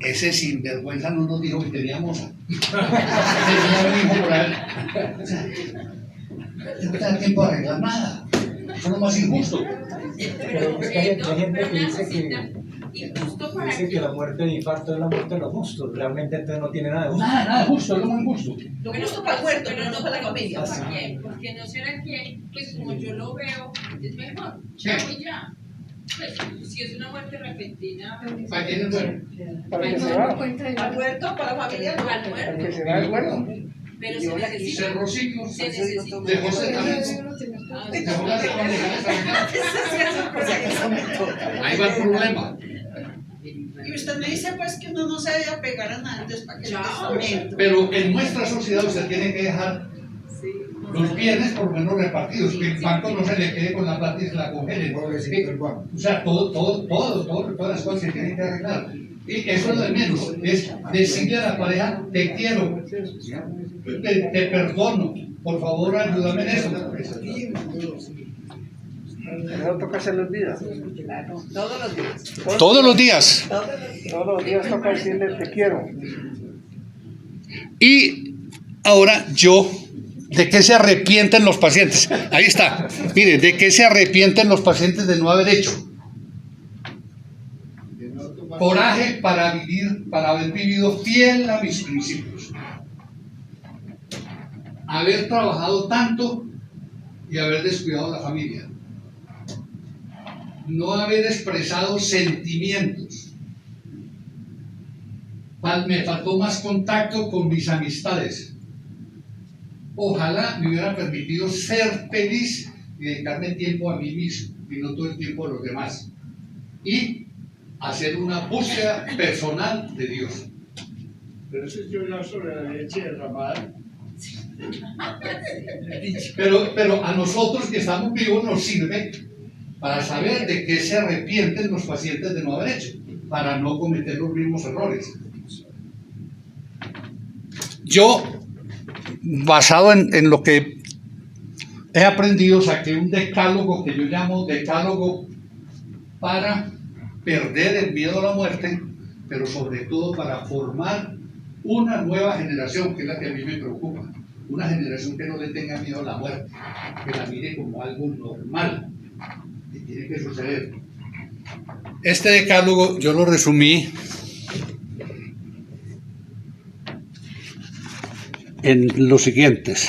Ese sinvergüenza no nos dijo que tenía moza. Tenía un hijo por ahí. O sea, no te da tiempo a arreglar nada. Eso es lo más injusto.
Pero es que hay gente que dice que la muerte de infarto es la muerte de los justos. Realmente entonces no tiene nada de justo.
Nada justo, es lo muy justo.
Lo justo para el muerto, pero no para la familia.
¿Para qué? Porque no será que, pues como yo lo veo, es mejor. Chao y ya. Pues, si es una muerte repentina,
¿Para quién es bueno?
Para que se va.
Al muerto, para la familia,
al
Para que
muerto.
se va es bueno.
Pero se necesita.
Cerró ciclos,
Se necesita.
dejó tratamiento, dejó las ahí va el problema.
Y usted me dice pues que uno no se debe apegar a nada, entonces para que el testamento.
Pero en nuestra sociedad usted tiene que dejar los bienes por lo menos repartidos, que el banco no se le quede con la plata y se la congele. O sea, todas las cosas se tienen que arreglar. Y eso es lo de menos, es decirle a la pareja: te quiero, te perdono, por favor ayúdame en eso.
Pero toca hacerlo en vida.
Todos los días.
Todos los días.
Todos los días toca decirle: te quiero.
Y ahora yo ¿De qué se arrepienten los pacientes? Ahí está. Miren, ¿de qué se arrepienten los pacientes de no haber hecho? Coraje para haber vivido fiel a mis principios. Haber trabajado tanto y haber descuidado la familia. No haber expresado sentimientos. Me faltó más contacto con mis amistades. Ojalá me hubiera permitido ser feliz y dedicarme tiempo a mí mismo y no todo el tiempo a los demás. Y hacer una búsqueda personal de Dios.
Pero eso es llorar sobre la leche derramada.
Pero a nosotros que estamos vivos nos sirve para saber de qué se arrepienten los pacientes de no haber hecho, para no cometer los mismos errores. Yo, basado en lo que he aprendido, saqué un decálogo que yo llamo decálogo para perder el miedo a la muerte, pero sobre todo para formar una nueva generación, que es la que a mí me preocupa. Una generación que no le tenga miedo a la muerte, que la mire como algo normal, que tiene que suceder. Este decálogo yo lo resumí en los siguientes.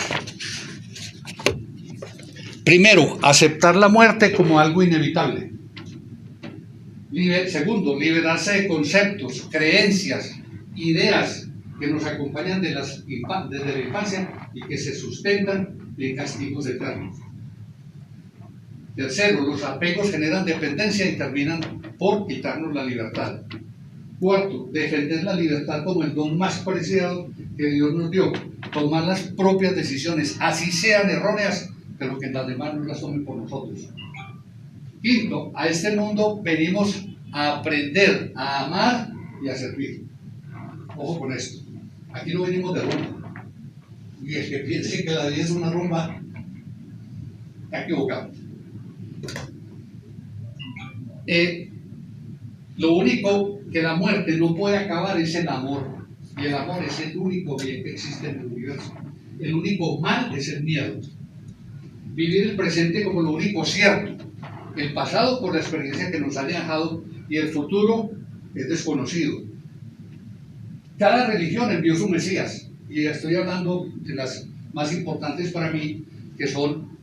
Primero, aceptar la muerte como algo inevitable. Segundo, liberarse de conceptos, creencias, ideas que nos acompañan desde la infancia y que se sustentan en castigos eternos. Tercero, los apegos generan dependencia y terminan por quitarnos la libertad. Cuarto, defender la libertad como el don más preciado que Dios nos dio. Tomar las propias decisiones, así sean erróneas, pero que las demás no las tomen por nosotros. Quinto, a este mundo venimos a aprender, a amar y a servir. Ojo con esto. Aquí no venimos de rumba. Y el que piense que la vida es una rumba, está equivocado. Lo único que la muerte no puede acabar es el amor. Y el amor es el único bien que existe en el universo. El único mal es el miedo. Vivir el presente como lo único cierto. El pasado por la experiencia que nos ha dejado y el futuro es desconocido. Cada religión envió su Mesías, y estoy hablando de las más importantes para mí, que son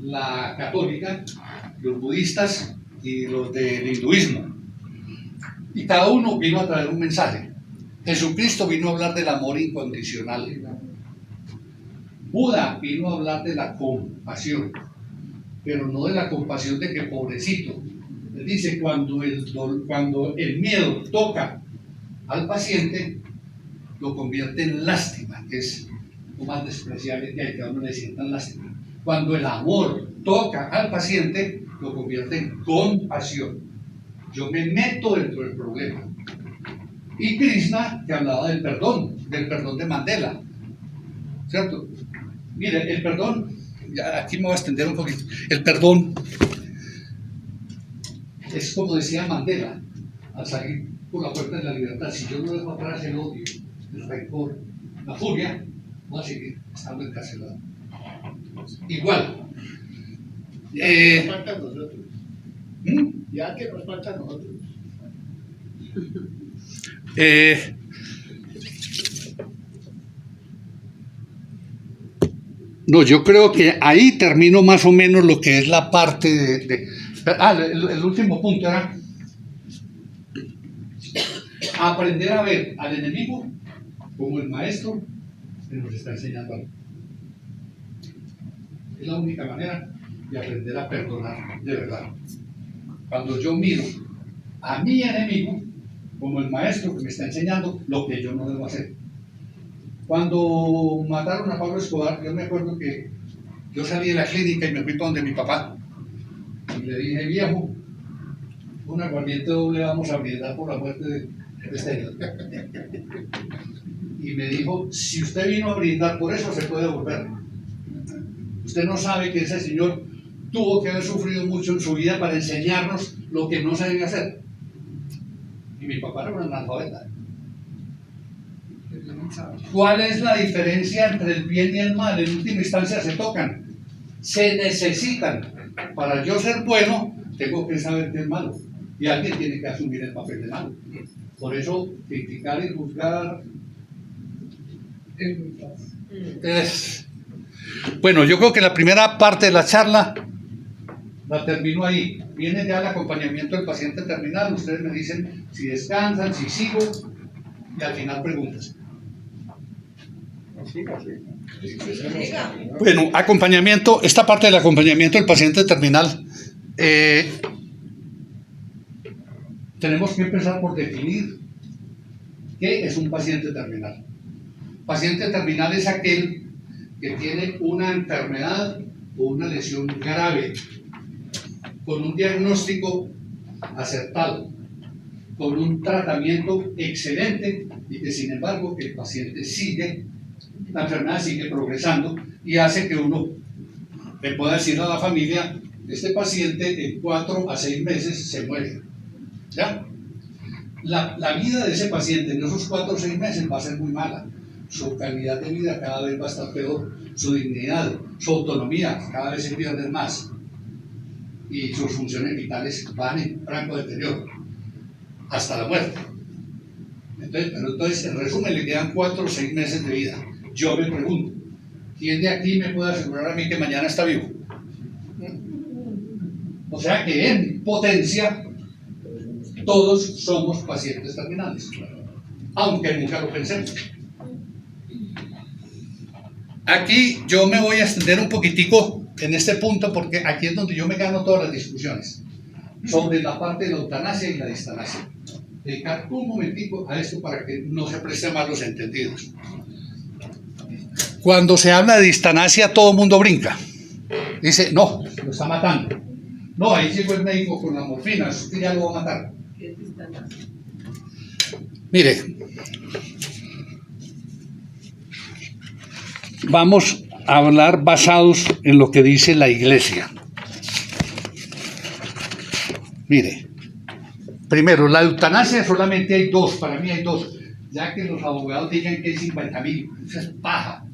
la católica, los budistas y los del hinduismo. Y cada uno vino a traer un mensaje. Jesucristo vino a hablar del amor incondicional. Buda vino a hablar de la compasión, pero no de la compasión de que pobrecito. Él dice, cuando el miedo toca al paciente, lo convierte en lástima, que es lo más despreciable que hay, que a uno le sientan lástima. Cuando el amor toca al paciente, lo convierte en compasión. Yo me meto dentro del problema. Y Krishna, que hablaba del perdón de Mandela, ¿cierto? Mire, el perdón, ya aquí me voy a extender un poquito, el perdón es como decía Mandela, al salir por la puerta de la libertad: si yo no dejo atrás el odio, el rencor, la furia, voy a seguir estando encarcelado. Igual.
Nos falta a nosotros. Ya que nos falta a nosotros.
No, yo creo que ahí termino más o menos lo que es la parte el último punto era aprender a ver al enemigo como el maestro que nos está enseñando algo. Es la única manera de aprender a perdonar de verdad. Cuando yo miro a mi enemigo como el maestro que me está enseñando lo que yo no debo hacer. Cuando mataron a Pablo Escobar, yo me acuerdo que yo salí de la clínica y me fui para donde mi papá. Y le dije: viejo, un aguardiente doble vamos a brindar por la muerte de este. Y me dijo: si usted vino a brindar por eso, se puede volver. Usted no sabe que ese señor tuvo que haber sufrido mucho en su vida para enseñarnos lo que no se debe hacer. Y mi papá era un analfabeta. ¿Cuál es la diferencia entre el bien y el mal? En última instancia se tocan, se necesitan. Para yo ser bueno, tengo que saber que es malo. Y alguien tiene que asumir el papel de malo. Por eso, criticar y juzgar es... Bueno, yo creo que la primera parte de la charla la termino ahí. Viene ya el acompañamiento del paciente terminal. Ustedes me dicen si descansan, si sigo, y al final preguntas. Bueno, acompañamiento, esta parte del acompañamiento del paciente terminal, tenemos que empezar por definir qué es un paciente terminal. Paciente terminal es aquel que tiene una enfermedad o una lesión grave, con un diagnóstico acertado, con un tratamiento excelente y que sin embargo el paciente sigue, la enfermedad sigue progresando y hace que uno le pueda decir a la familia, este paciente en 4 a 6 meses se muere. ¿Ya? La vida de ese paciente en esos 4 o 6 meses va a ser muy mala. Su calidad de vida cada vez va a estar peor, su dignidad, su autonomía cada vez se pierde más y sus funciones vitales van en franco deterioro hasta la muerte. Entonces, en resumen, le quedan 4 o 6 meses de vida. Yo me pregunto, ¿quién de aquí me puede asegurar a mí que mañana está vivo? O sea que en potencia todos somos pacientes terminales, aunque nunca lo pensemos. Aquí yo me voy a extender un poquitico en este punto porque aquí es donde yo me gano todas las discusiones sobre la parte de la eutanasia y la distanasia. Dedicar un momentico a esto para que no se presten malos entendidos. Cuando se habla de distanasia todo el mundo brinca. Dice, no, lo está matando. No, ahí llegó el médico con la morfina, usted ya lo va a matar. Mire, vamos a hablar basados en lo que dice la Iglesia. Mire, primero, la eutanasia solamente hay 2, para mí hay 2, ya que los abogados digan que hay 50.000, eso es paja.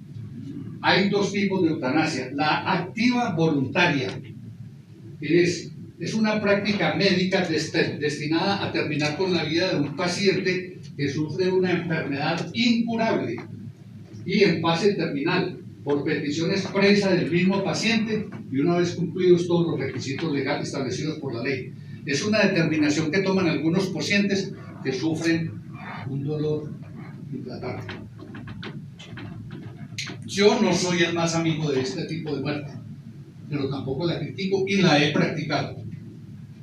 Hay 2 tipos de eutanasia, la activa voluntaria, que es una práctica médica destinada a terminar con la vida de un paciente que sufre una enfermedad incurable y en fase terminal, por petición expresa del mismo paciente y una vez cumplidos todos los requisitos legales establecidos por la ley. Es una determinación que toman algunos pacientes que sufren un dolor intratable. Yo no soy el más amigo de este tipo de muerte, pero tampoco la critico y la he practicado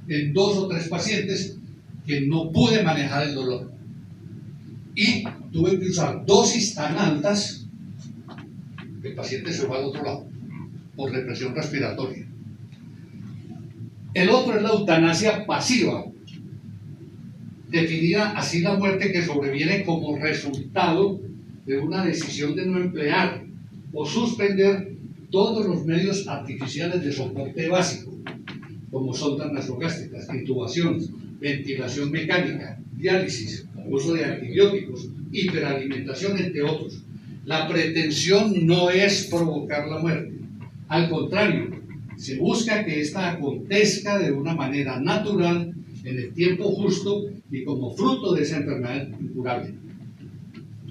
en 2 o 3 pacientes que no pude manejar el dolor y tuve que usar dosis tan altas que el paciente se fue al otro lado por represión respiratoria. El otro es la eutanasia pasiva, definida así la muerte que sobreviene como resultado de una decisión de no emplear o suspender todos los medios artificiales de soporte básico, como sondas nasogástricas, intubación, ventilación mecánica, diálisis, uso de antibióticos, hiperalimentación, entre otros. La pretensión no es provocar la muerte, al contrario, se busca que ésta acontezca de una manera natural, en el tiempo justo y como fruto de esa enfermedad incurable.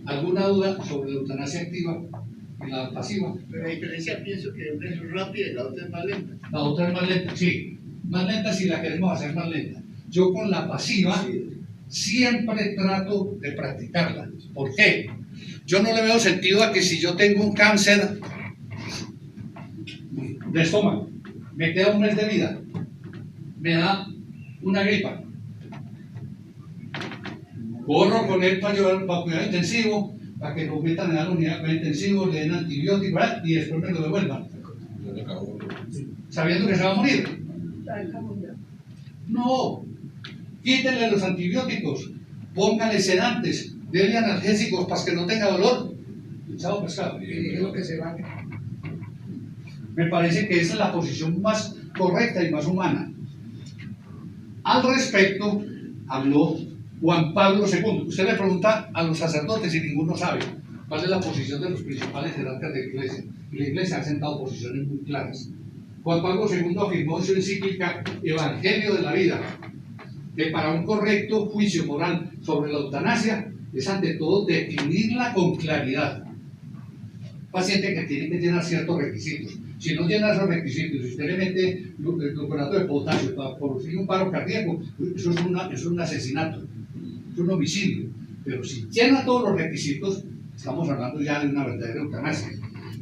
¿Alguna duda sobre la eutanasia activa y la pasiva?
Pero la diferencia, pienso que una es rápida y la otra es más lenta.
La otra es más lenta, sí. Más lenta si la queremos hacer más lenta. Yo con la pasiva siempre trato de practicarla. ¿Por qué? Yo no le veo sentido a que si yo tengo un cáncer de estómago, me queda 1 mes de vida, me da una gripa, corro con él para llevar para cuidado intensivo, para que lo metan en la unidad de cuidado intensivo, le den antibióticos y después me lo devuelvan, sabiendo que se va a morir. No, quítenle los antibióticos, pónganle sedantes, denle analgésicos para que no tenga dolor. Chao, pescado. Me parece que esa es la posición más correcta y más humana. Al respecto, habló Juan Pablo II. Usted le pregunta a los sacerdotes y ninguno sabe. ¿Cuál es la posición de los principales jerarcas de la Iglesia? Y la Iglesia ha sentado posiciones muy claras. Juan Pablo II afirmó en su encíclica Evangelio de la Vida que para un correcto juicio moral sobre la eutanasia es ante todo definirla con claridad. Paciente que tiene que llenar ciertos requisitos. Si no llena esos requisitos, si usted le mete gluconato de potasio para producir un paro cardíaco, eso es un asesinato, es un homicidio. Pero si llena todos los requisitos, estamos hablando ya de una verdadera eutanasia.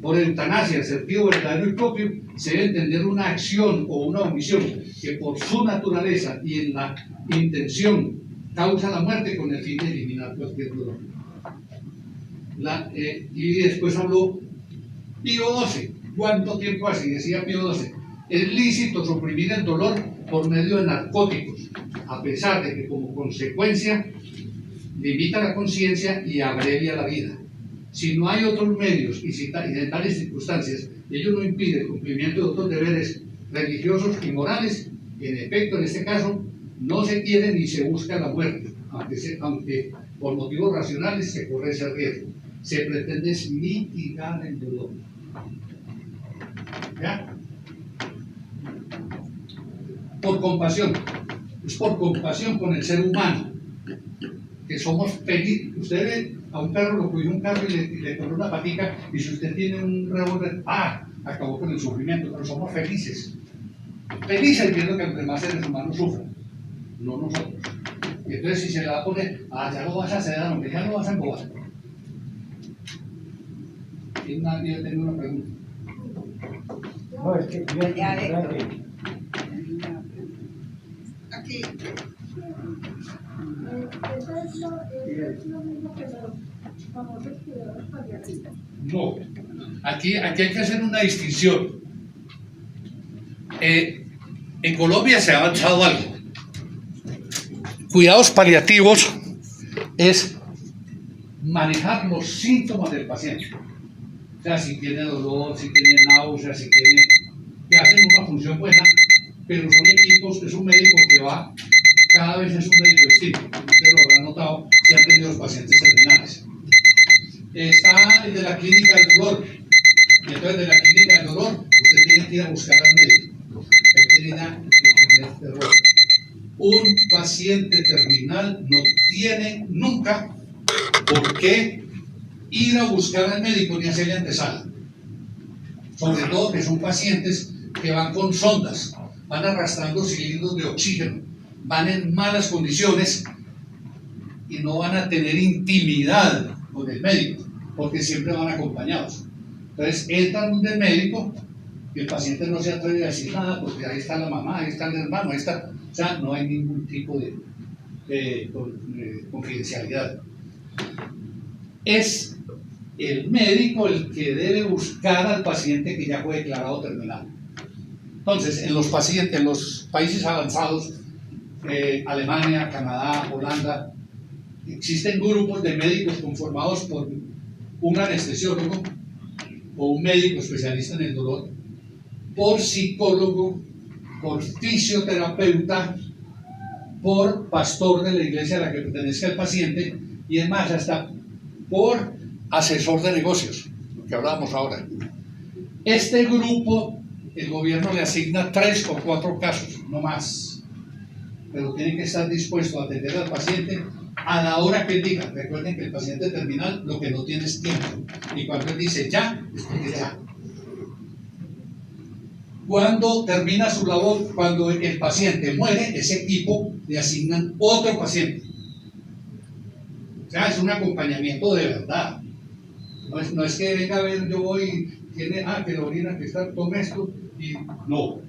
Por eutanasia, el sentido verdadero y propio, se debe entender una acción o una omisión que por su naturaleza y en la intención causa la muerte con el fin de eliminar cualquier dolor. Y después habló Pío XII. ¿Cuánto tiempo hace? Decía Pío XII. Es lícito suprimir el dolor por medio de narcóticos, a pesar de que como consecuencia limita la conciencia y abrevia la vida. Si no hay otros medios y en tales circunstancias ello no impide el cumplimiento de otros deberes religiosos y morales, en efecto, en este caso, no se quiere ni se busca la muerte, aunque por motivos racionales se corre ese riesgo. Se pretende mitigar el dolor. ¿Ya? Por compasión. Es por compasión con el ser humano que somos felices. Usted ve a un perro, lo cogió un carro y le corrió una patica, y si usted tiene un revólver, acabó con el sufrimiento, pero somos felices. Felices viendo que los demás seres humanos sufran, no nosotros. Y entonces si se le va a poner, ya lo vas a hacer, hombre, ya lo vas a embobar. Y nadie tiene una pregunta.
No, es que
Aquí.
¿Es lo mismo que los famosos cuidados paliativos?
No, aquí hay que hacer una distinción. En Colombia se ha avanzado algo. Cuidados paliativos es manejar los síntomas del paciente. O sea, si tiene dolor, si tiene náuseas, si tiene... que hacen una función buena, pero son equipos, es un médico que va, cada vez es un médico distinto. Ustedes lo habrán notado si han tenido los pacientes terminales. Está el de la clínica del dolor, y entonces de la clínica del dolor usted tiene que ir a buscar al médico. Hay que ir a cometer error. Un paciente terminal no tiene nunca por qué ir a buscar al médico ni hacerle antesala. Sobre todo que son pacientes que van con sondas, van arrastrando cilindros de oxígeno, van en malas condiciones y no van a tener intimidad con el médico, porque siempre van acompañados. Entonces entran donde el médico y el paciente no se atreve a decir nada, porque ahí está la mamá, ahí está el hermano, ahí está... O sea, no hay ningún tipo de confidencialidad. Es el médico el que debe buscar al paciente que ya fue declarado terminal. Entonces, en los países avanzados, Alemania, Canadá, Holanda, existen grupos de médicos conformados por un anestesiólogo o un médico especialista en el dolor, por psicólogo, por fisioterapeuta, por pastor de la iglesia a la que pertenezca el paciente, y es más, hasta por asesor de negocios, lo que hablábamos ahora. Este grupo, el gobierno le asigna 3 o 4 casos, no más, pero tiene que estar dispuesto a atender al paciente a la hora que él diga. Recuerden que el paciente terminal lo que no tiene es tiempo, y cuando él dice ya, es porque ya. Cuando termina su labor, cuando el paciente muere, ese equipo le asignan otro paciente. O sea, es un acompañamiento de verdad. No es que venga a ver, yo voy, tiene, que la orina que está, tome esto, y no,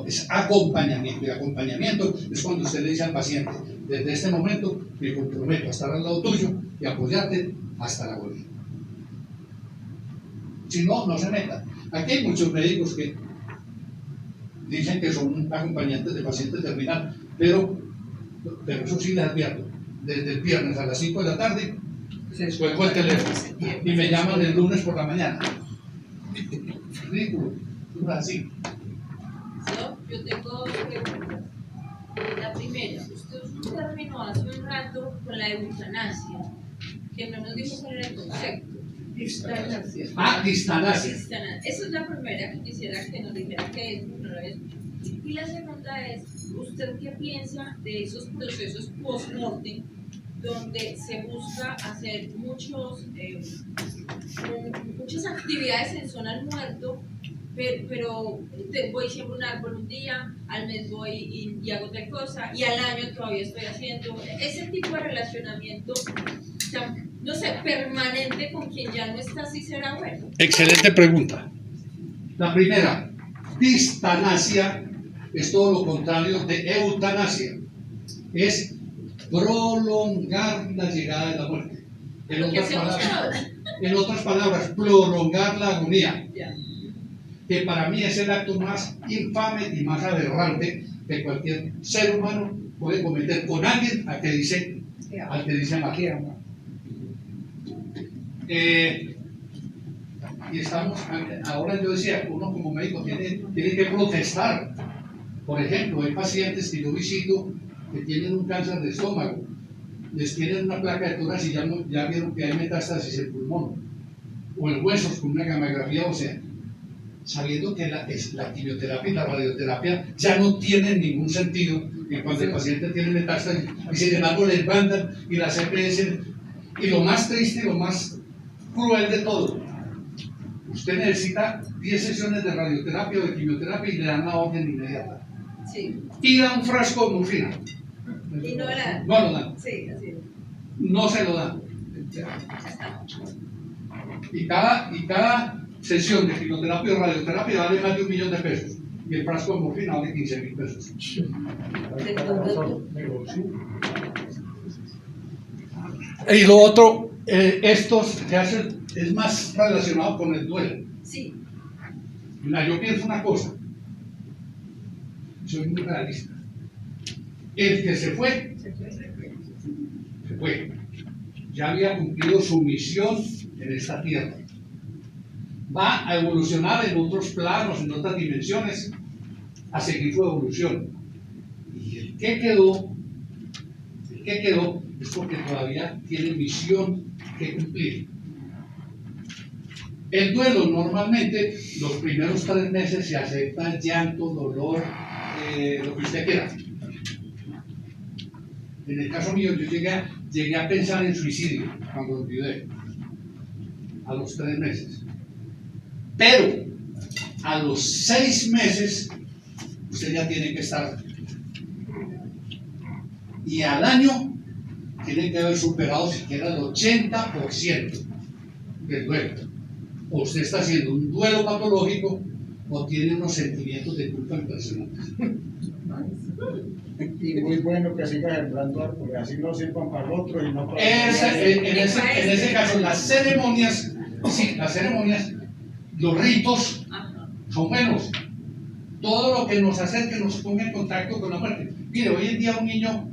es acompañamiento. Y acompañamiento es cuando usted le dice al paciente, desde este momento me comprometo a estar al lado tuyo y apoyarte hasta la agonía. Si no, no se meta. Aquí hay muchos médicos que dicen que son acompañantes de paciente terminal, pero eso sí les advierto, desde el viernes a las 5 de la tarde cuelgo el teléfono y me llaman el lunes por la mañana. Ridículo, no es así.
Yo tengo 2 preguntas. La primera, usted terminó hace un rato con la eutanasia, que no nos dijo cuál era el concepto.
Distancia.
Ah, distanasia.
Esa es la primera que quisiera que nos dijera que es, no lo había escuchado. Y la segunda es, ¿usted qué piensa de esos procesos post-mortem donde se busca hacer muchas actividades en zona al muerto, pero voy siembro un árbol un día, al mes voy y hago otra cosa, y al año todavía estoy haciendo ese tipo de relacionamiento, no sé, permanente con quien ya no está, si será bueno?
Excelente pregunta. La primera, distanasia es todo lo contrario de eutanasia. Es prolongar la llegada de la muerte. En otras palabras, prolongar la agonía. Que para mí es el acto más infame y más aberrante que cualquier ser humano puede cometer con alguien al que dice magia. Y estamos, ahora yo decía, uno como médico tiene que protestar. Por ejemplo, hay pacientes que yo visito que tienen un cáncer de estómago, les tienen una placa de tórax y ya vieron que hay metástasis en el pulmón, o en huesos con una gamografía ósea, sabiendo que la quimioterapia y la radioterapia ya no tienen ningún sentido en cuanto el paciente tiene metástasis, y sin embargo les mandan y las EPS. Y lo más triste y lo más cruel de todo, usted necesita 10 sesiones de radioterapia o de quimioterapia y le dan la orden inmediata.
Sí.
Y da un frasco de morfina.
Y no la dan.
No lo dan.
Sí, así es.
No se lo dan. Y cada sesión de quimioterapia o radioterapia vale más de $1 millón. Y el frasco de morfina vale $15,000. Y lo otro, estos se hacen, es más relacionado con el duelo.
Sí.
Mira, yo pienso una cosa, soy muy realista. El que se fue, ya había cumplido su misión en esta tierra. Va a evolucionar en otros planos, en otras dimensiones, a seguir su evolución. Y el que quedó es porque todavía tiene misión que cumplir. El duelo normalmente, los primeros 3 meses se acepta llanto, dolor, lo que usted quiera. En el caso mío, yo llegué a pensar en suicidio cuando olvidé, a los 3 meses. Pero a los 6 meses, usted ya tiene que estar. Y al año, tiene que haber superado siquiera el 80% del duelo. O usted está haciendo un duelo patológico o tiene unos sentimientos de culpa impresionantes.
Y muy bueno que siga sembrando árboles, así no sirvan para el otro y no para
en ese caso, las ceremonias, los ritos son buenos. Todo lo que nos acerque, nos ponga en contacto con la muerte. Mire, hoy en día un niño,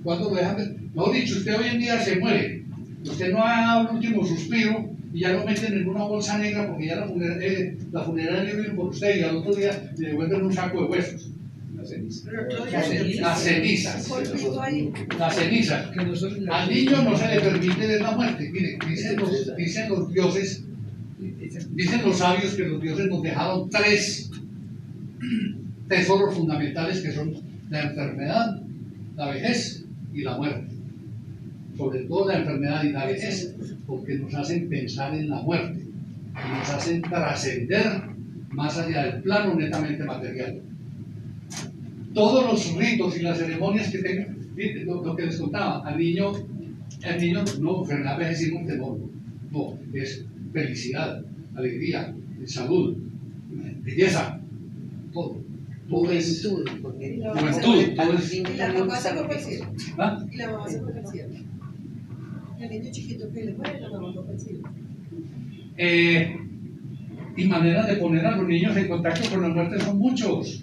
cuando lo dejan, mejor dicho, usted hoy en día se muere, usted no ha dado el último suspiro y ya lo meten en una bolsa negra porque ya la funeraria viene por usted y al otro día le devuelven un saco de huesos. Las cenizas. Al niño no se le permite ver la muerte. Mire, dicen los dioses, dicen los sabios que los dioses nos dejaron 3 tesoros fundamentales que son la enfermedad, la vejez y la muerte. Sobre todo la enfermedad y la vejez, porque nos hacen pensar en la muerte y nos hacen trascender más allá del plano netamente material. Todos los ritos y las ceremonias que tengan, lo que les contaba, al niño no, enfermedad, vejez y muerte, no, es felicidad, alegría, salud, belleza, todo.
Juventud.
Y la mamá se fue al cielo.
¿Ah?
Y la mamá se fue al cielo. El niño chiquito que le muere, la mamá fue al cielo.
Y maneras de poner a los niños en contacto con la muerte son muchos.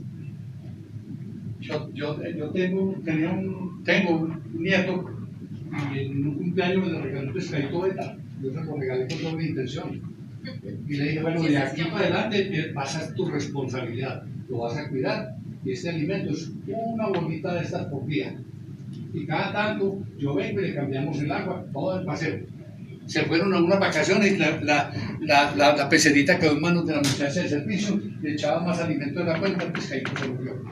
Yo tengo un nieto y en un cumpleaños me le regalé un pescadito beta. Yo se lo regalé con doble intención. Y le dije, bueno, de aquí para adelante va a ser tu responsabilidad, lo vas a cuidar. Y este alimento es una bolita de estas por día. Y cada tanto yo vengo y le cambiamos el agua, todo el paseo. Se fueron a unas vacaciones y la pecerita quedó en manos de la muchacha de servicio, le echaba más alimento de la cuenta, el pescadito se murió.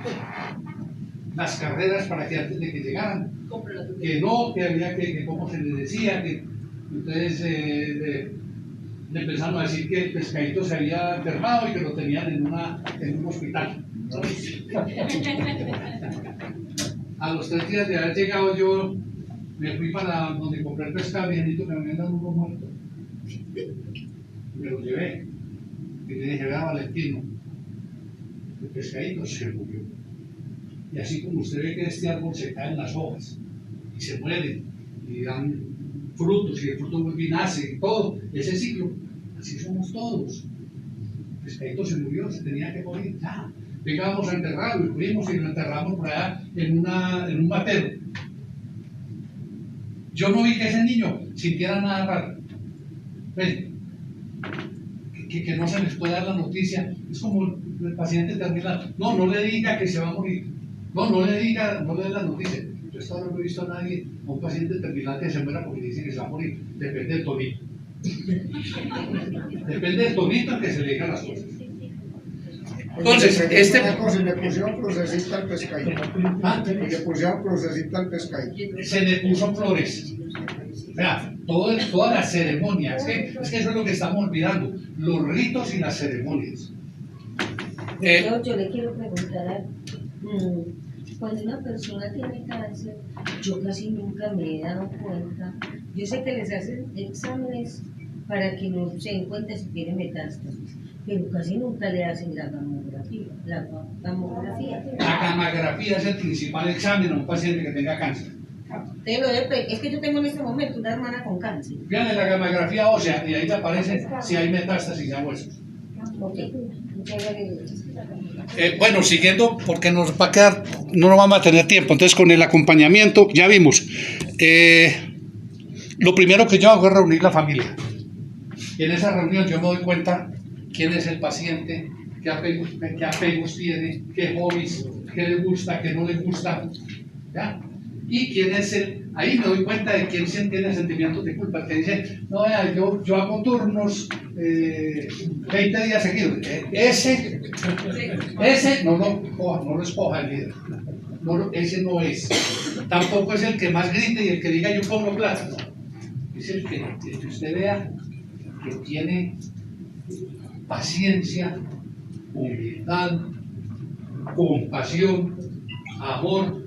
Las carreras para que antes de que llegaran, que no, que había que como se les decía, que entonces le empezaron a decir que el pescadito se había enfermado y que lo tenían en un hospital. A los 3 días de haber llegado yo me fui para donde compré el pescado y dije, que me vendan uno muerto. Me lo llevé y le dije, vea Valentino, el pescadito se murió. Y así como usted ve que este árbol se caen las hojas y se mueren y dan frutos y el fruto vuelve y nace y todo, ese ciclo, así somos todos. El pescadito se murió, se tenía que morir, ya. Venga, vamos a enterrarlo, y fuimos y lo enterramos por allá en un matero. Yo no vi que ese niño sintiera nada raro. ¿Ven? Que no se les puede dar la noticia, es como el paciente terminal. No, no le diga que se va a morir. No le diga, no le dé la noticia. Yo hasta ahora no he visto a nadie, a un paciente terminal que se muera porque dice que se va a morir. Depende del tonito. Depende del tonito en que se le digan las cosas. Entonces,
le pusieron procesita al pescadito. Le pusieron procesita al pescadito.
Se le puso flores. O sea, toda la ceremonia. Es que eso es lo que estamos olvidando. Los ritos y las ceremonias.
Yo le quiero preguntar cuando una persona tiene cáncer, yo casi nunca me he dado cuenta. Yo sé que les hacen exámenes para que no se den cuenta si tiene metástasis, pero casi nunca le hacen la gamografía. La
gamografía es el principal examen a un paciente que tenga cáncer.
Es que yo tengo en este momento una hermana con cáncer.
Fíjate la gamografía ósea y ahí te aparece si hay metástasis de huesos.
Okay.
Bueno, siguiendo, porque nos va a quedar, no nos vamos a tener tiempo, entonces con el acompañamiento, ya vimos, lo primero que yo hago es reunir la familia, y en esa reunión yo me doy cuenta quién es el paciente, qué apegos tiene, qué hobbies, qué le gusta, qué no le gusta, ¿ya? Y quién es ahí me doy cuenta de quién tiene sentimientos de culpa, que dice, no, yo hago turnos 20 días seguidos, ese no lo escoja el líder, ese no es, tampoco es el que más grite y el que diga yo pongo plata, no. Es el que usted vea que tiene paciencia, humildad, compasión, amor.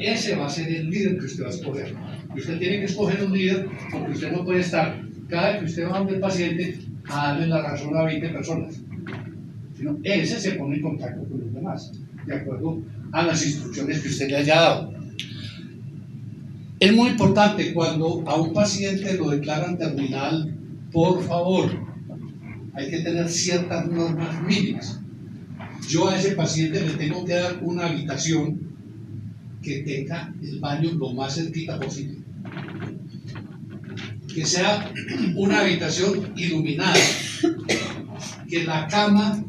Ese va a ser el líder que usted va a escoger. Y usted tiene que escoger un líder porque usted no puede estar, cada vez que usted va donde el paciente, a darle la razón a 20 personas. Sino ese se pone en contacto con los demás, de acuerdo a las instrucciones que usted le haya dado. Es muy importante cuando a un paciente lo declaran terminal, por favor, hay que tener ciertas normas mínimas. Yo a ese paciente le tengo que dar una habitación que tenga el baño lo más cerquita posible, que sea una habitación iluminada, que la cama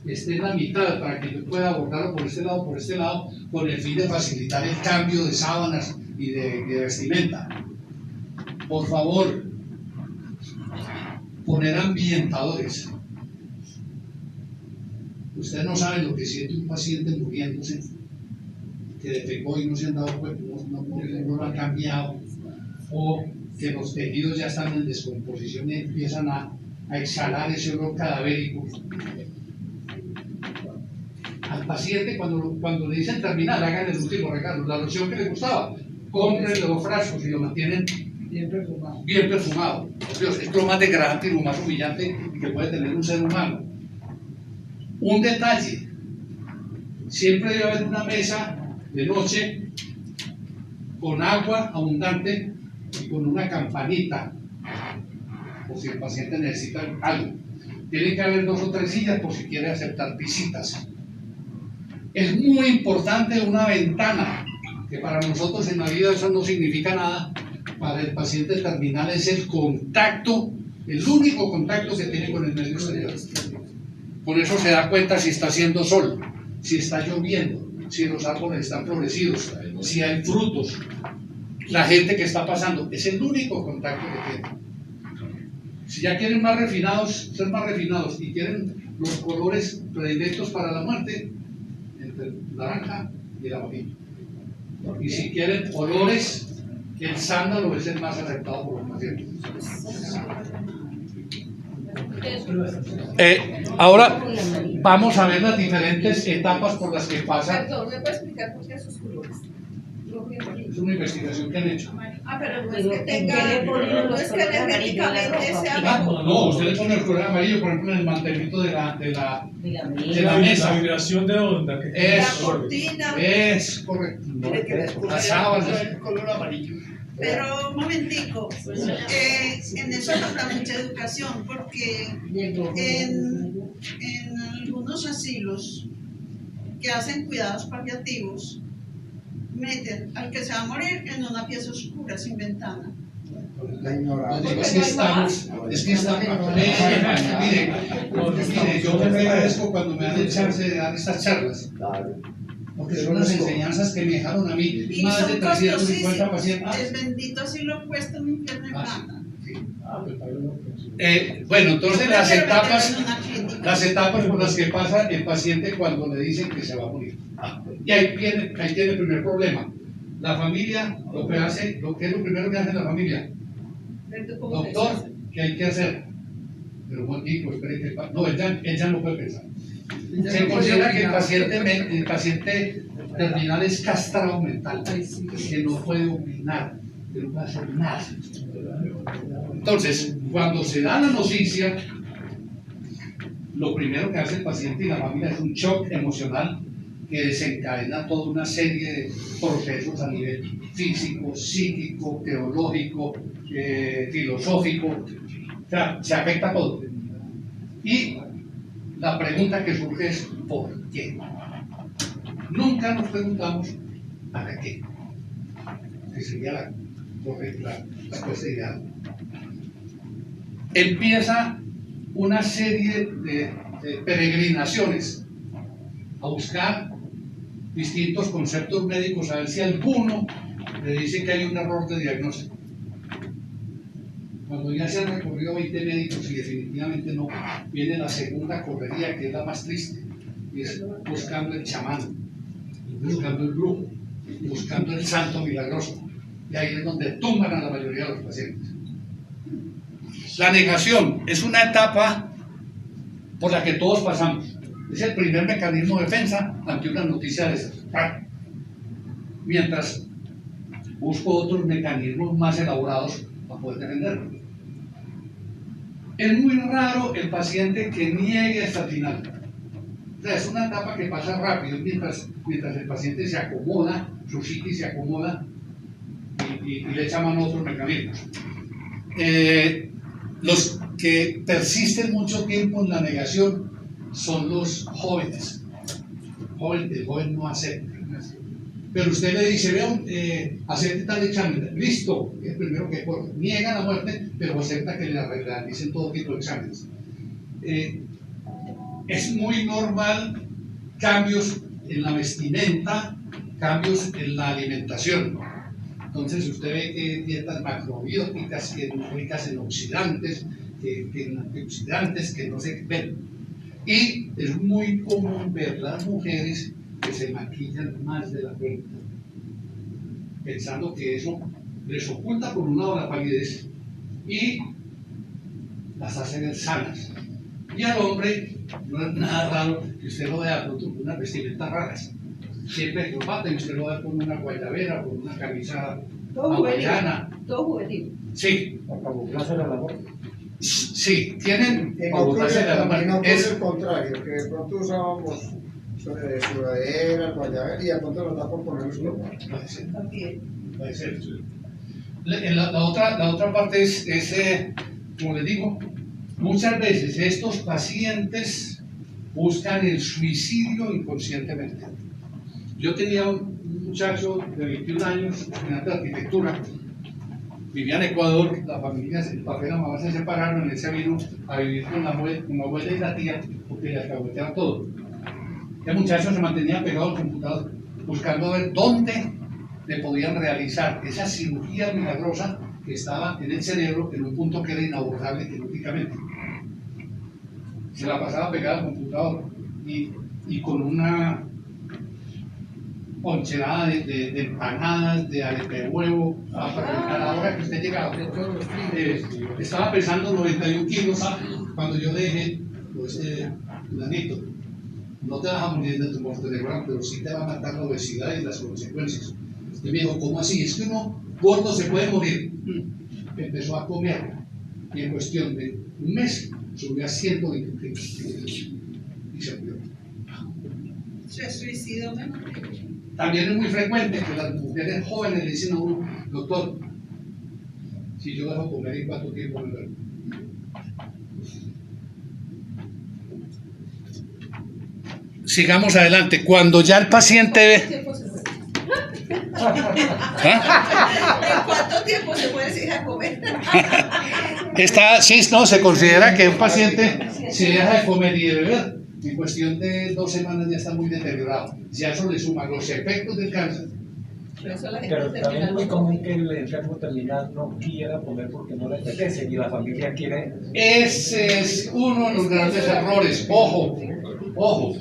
esté en la mitad para que yo pueda abordarlo por este lado, con el fin de facilitar el cambio de sábanas y de vestimenta. Por favor, poner ambientadores. Ustedes no saben lo que siente un paciente muriéndose, que defecó y no se han dado cuenta, no lo han cambiado, o que los tejidos ya están en descomposición y empiezan a exhalar ese olor cadavérico. Al paciente, cuando le dicen terminar, hagan el último regalo, la loción que le gustaba, compren los frascos y lo mantienen bien perfumado. Dios, es lo más degradante y lo más humillante que puede tener un ser humano. Un detalle: siempre debe haber una mesa de noche con agua abundante y con una campanita por si el paciente necesita algo. Tiene que haber 2 o 3 sillas por si quiere aceptar visitas. Es muy importante una ventana, que para nosotros en la vida eso no significa nada. Para el paciente terminal es el contacto, el único contacto que tiene con el medio exterior. Por eso se da cuenta si está haciendo sol, si está lloviendo, si los árboles están florecidos, si hay frutos, la gente que está pasando. Es el único contacto que tiene. Si ya quieren más refinados, ser más refinados y quieren los colores predilectos para la muerte, entre el naranja y el amarillo. Y si quieren olores, el sándalo es el más aceptado por los pacientes. Ahora vamos a ver las diferentes etapas por las que pasa.
Perdón, ¿me puede explicar por qué esos colores?
Es una investigación que han hecho.
Pero no es
Pero,
que
¿en
tenga,
qué le ponen
no
los
es que
colores amarillos a la
energéticamente
ropa?
sea
Ah,
mejor.
no, usted le pone el color amarillo, por ejemplo, en el mantelito de la
De la
la mesa.
La vibración de onda que tiene
La
Eso.
cortina.
Es correcto.
Tiene que descubrir
Las sábanas.
el color amarillo.
Pero un momentico, en eso falta mucha educación, porque en algunos asilos que hacen cuidados paliativos, meten al que se va a morir en una pieza oscura, sin ventana.
La ignorancia.
Es que estamos, mire, yo me agradezco cuando me dan el chance de dar estas charlas, porque son unas enseñanzas que me dejaron a mí
Y
más de
son
350
costosísimos.
pacientes.
El bendito asilo cuesta un infierno de plata.
Bueno, entonces las etapas por las que pasa el paciente cuando le dicen que se va a morir. Y ahí tiene el primer problema. La familia, ¿qué es lo primero que hace la familia? Doctor, ¿qué hay que hacer? Pero un momentico, espere que no, él ya no puede pensar. Se considera que el paciente terminal es castrado mental, que no puede opinar, que no puede hacer nada. Entonces, cuando se da la noticia, lo primero que hace el paciente y la familia es un shock emocional que desencadena toda una serie de procesos a nivel físico, psíquico, teológico, filosófico, o sea, se afecta todo. Y la pregunta que surge es ¿por qué? Nunca nos preguntamos ¿para qué? Que sería la respuesta ideal. Empieza una serie de peregrinaciones a buscar distintos conceptos médicos, a ver si alguno le dice que hay un error de diagnóstico. Cuando ya se han recorrido 20 médicos y definitivamente no, viene la segunda correría, que es la más triste, y es buscando el chamán, buscando el brujo, buscando el santo milagroso. Y ahí es donde tumban a la mayoría de los pacientes. La negación es una etapa por la que todos pasamos. Es el primer mecanismo de defensa ante una noticia de esas. Mientras busco otros mecanismos más elaborados para poder defenderlo. Es muy raro el paciente que niegue hasta el final. O sea, es una etapa que pasa rápido mientras el paciente se acomoda, su psiquis se acomoda y le echa mano a otros mecanismos. Los que persisten mucho tiempo en la negación son los jóvenes. El joven no acepta. Pero usted le dice, vean, acepte tal examen. Listo, es el primero que niega la muerte, pero acepta que le realicen todo tipo de exámenes. Es muy normal cambios en la vestimenta, cambios en la alimentación. Entonces usted ve que dietas macrobióticas, que ricas en oxidantes, que en antioxidantes, que no sé qué ven. Y es muy común ver las mujeres que se maquillan más de la cuenta, pensando que eso les oculta por un lado la palidez y las hace ver sanas. Y al hombre no es nada raro que usted lo vea con unas vestimentas raras. Siempre combate y usted lo ve con una guayabera, con una camisa hawaiana.
Todo juvenil.
Sí.
Para camuflarse la labor.
Sí, tienen
En
camuflarse la labor.
es el contrario, que de pronto usábamos sudadera, guayabera y de pronto nos da por ponernos ropa.
Puede ser. La otra parte es como les digo, muchas veces estos pacientes buscan el suicidio inconscientemente. Yo tenía un muchacho de 21 años, estudiante de arquitectura, vivía en Ecuador, la familia, el papá y la mamá se separaron, él se vino a vivir con la abuela y la tía porque le alcahueteaban todo. El muchacho se mantenía pegado al computador buscando ver dónde le podían realizar esa cirugía milagrosa que estaba en el cerebro en un punto que era inabordable quirúrgicamente. Se la pasaba pegada al computador y con una poncherada de empanadas, de arepa de huevo, a la hora que usted llegaba. Estaba pesando 91 kilos cuando yo le dije, pues, Danito, no te vas a morir de tumor cerebral, pero sí te va a matar la obesidad y las consecuencias. Usted me dijo, ¿cómo así? Es que uno gordo se puede morir. Empezó a comer y en cuestión de un mes subió a 120 kilos y se murió.
Se suicidó, ¿no?
También es muy frecuente que las mujeres jóvenes le dicen a uno, doctor, si yo dejo comer, ¿en cuánto tiempo me duermo? Sigamos adelante. Cuando ya el paciente ve...
¿En cuánto tiempo se puede dejar comer?
Sí, no, se considera que un paciente se deja de comer y de beber. En cuestión de 2 semanas ya está muy deteriorado. Si a eso le suman los efectos del cáncer.
Pero también es muy común que el enfermo terminal no quiera comer porque no le apetece y la familia quiere.
Ese es uno de los grandes errores. Ojo, ojo.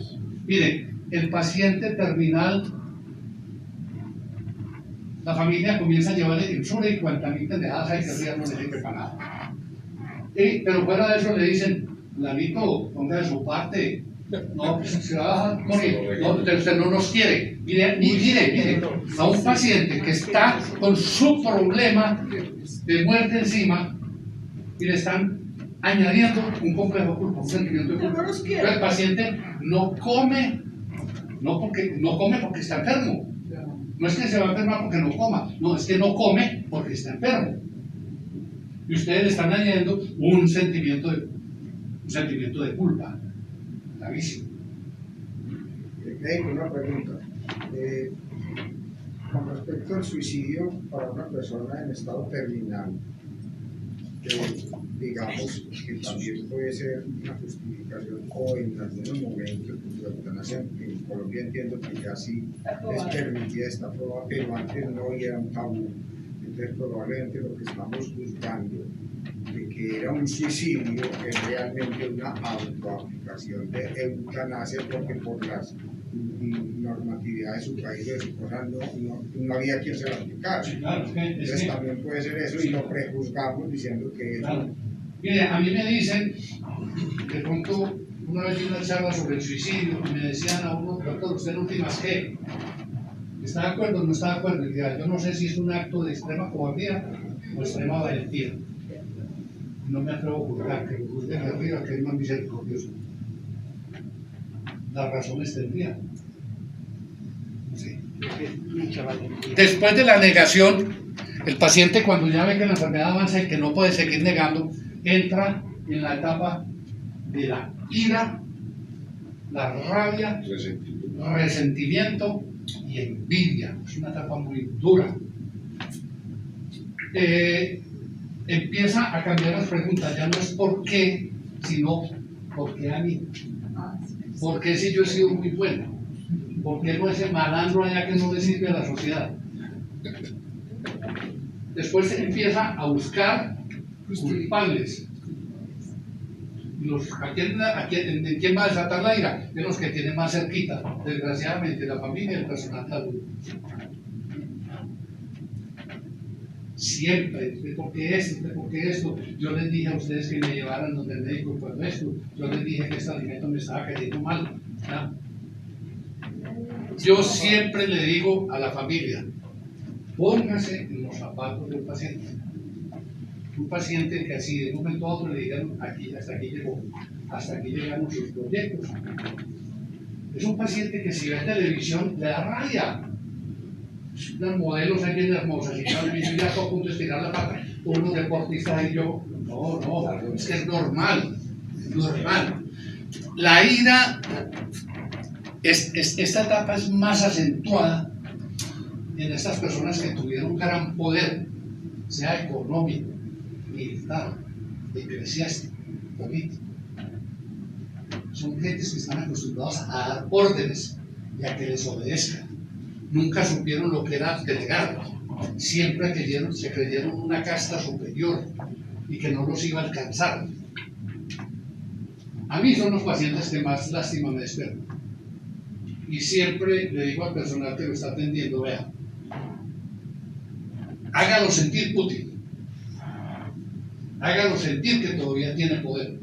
Mire, el paciente terminal, la familia comienza a llevarle insura y cuanta mil pendejadas hay que arriba no le sirve para nada. Pero fuera de eso le dicen, Lanito, ponga de su parte. No, pues se va a morir. No, usted no nos quiere. Mire, a un paciente que está con su problema de muerte encima y le están añadiendo un complejo de culpa, un sentimiento de culpa. Pero el paciente no come, no come porque está enfermo. No es que se va a enfermar porque no coma, no, es que no come porque está enfermo. Y ustedes le están añadiendo un sentimiento de culpa. Gravísimo.
Una pregunta. Con respecto al suicidio para una persona en estado terminal, digamos que también puede ser una justificación o en algunos momentos la eutanasia en Colombia entiendo que ya sí es permitida esta prueba, pero antes no era un tabú. Entonces probablemente lo que estamos buscando de que era un suicidio es realmente una autoaplicación de eutanasia porque por las normatividad de su país o de su cosa no había quien se lo aplicara.
Sí, claro,
Entonces también puede ser eso y lo prejuzgamos diciendo que
claro. Mire, a mí me dicen, de pronto una vez di una charla sobre el suicidio y me decían a uno, doctor, ¿usted en últimas qué? ¿Está de acuerdo o no está de acuerdo? Y yo no sé si es un acto de extrema cobardía o extrema valentía. No me atrevo a juzgar, que lo juzguen arriba, que es más misericordioso. Las razones tendría. Sí. Después de la negación, el paciente cuando ya ve que la enfermedad avanza y que no puede seguir negando, entra en la etapa de la ira, la rabia, resentimiento y envidia. Es una etapa muy dura. Empieza a cambiar las preguntas, ya no es por qué, sino por qué a mí. ¿Por qué si yo he sido muy bueno? ¿Por qué no ese malandro allá que no le sirve a la sociedad? Después se empieza a buscar culpables. ¿En quién va a desatar la ira? De los que tienen más cerquita, desgraciadamente, la familia y el personal de adulto. Siempre, ¿por qué esto? Yo les dije a ustedes que me llevaran donde el médico cuando esto, yo les dije que este alimento me estaba cayendo mal. ¿No? Yo siempre le digo a la familia, póngase en los zapatos del paciente. Un paciente que así de un momento a otro le digan, hasta aquí llegó, hasta aquí llegaron sus proyectos. Es un paciente que si ve televisión le da rabia. Unas modelos aquí en hermosas y yo ya estoy a punto de estirar la pata, unos deportistas y yo, no, es que es normal. La ira, esta etapa es más acentuada en estas personas que tuvieron un gran poder, sea económico, militar, eclesiástico, político. Son gentes que están acostumbrados a dar órdenes y a que les obedezcan. Nunca supieron lo que era delegar. siempre se creyeron una casta superior y que no los iba a alcanzar. A mí son los pacientes que más lástima me despiertan. Y siempre le digo al personal que lo está atendiendo, vea, hágalo sentir útil, hágalo sentir que todavía tiene poder.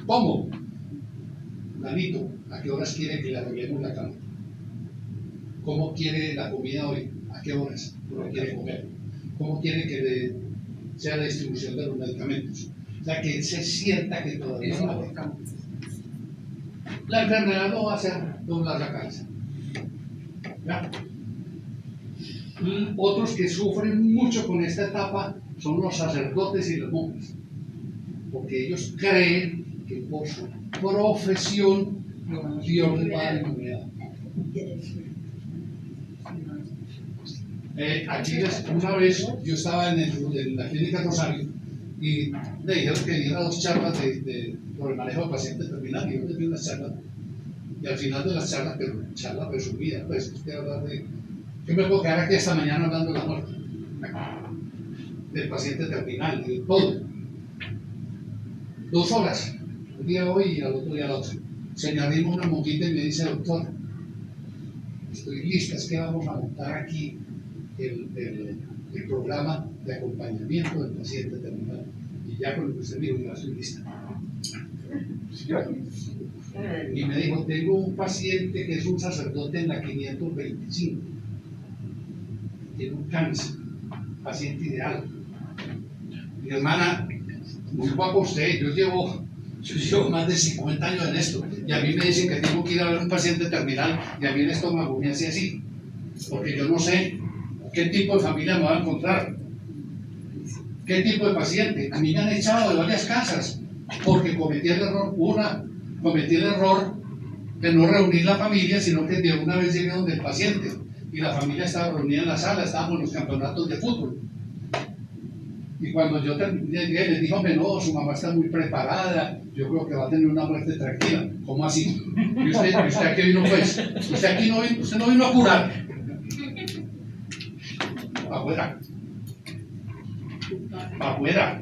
¿Cómo? Danito, ¿a qué horas quiere que le arreglemos la cama? ¿Cómo quiere la comida hoy? ¿A qué horas lo quiere comer? ¿Cómo quiere que sea la distribución de los medicamentos? O sea, que él se sienta que todavía no vale. La enfermedad no va a hacer doblar la cabeza. ¿Ya? Otros que sufren mucho con esta etapa son los sacerdotes y los monjes, porque ellos creen que por su profesión Dios les va a dar inmunidad. Aquí una vez yo estaba en la clínica Rosario y me dijeron que diera 2 charlas sobre el manejo de pacientes terminales, y yo les di unas charlas, y al final de las charlas, pero charlas resumidas, pues, yo me puedo quedar aquí esta mañana hablando de la muerte, del paciente terminal, de todo. 2 horas, un día hoy y al otro día al otro. Se me arrima una monjita y me dice, doctor, estoy lista, es que vamos a montar aquí el programa de acompañamiento del paciente terminal. Y ya con lo que usted dijo, ya estoy lista. Y me dijo, tengo un paciente que es un sacerdote en la 525. Tiene un cáncer, paciente ideal. Mi hermana, muy guapo usted, yo llevo más de 50 años en esto, y a mí me dicen que tengo que ir a ver un paciente terminal, y a mí el estómago me hace así, porque yo no sé qué tipo de familia me va a encontrar, qué tipo de paciente. A mí me han echado de varias casas, porque cometí el error de no reunir la familia, sino que de una vez llegué donde el paciente, y la familia estaba reunida en la sala, estábamos en los campeonatos de fútbol. Y cuando yo llegué, les dijo, no, su mamá está muy preparada, yo creo que va a tener una muerte tranquila. ¿Cómo así? ¿Y usted a qué vino, pues? Usted no vino a curar. Afuera. Afuera.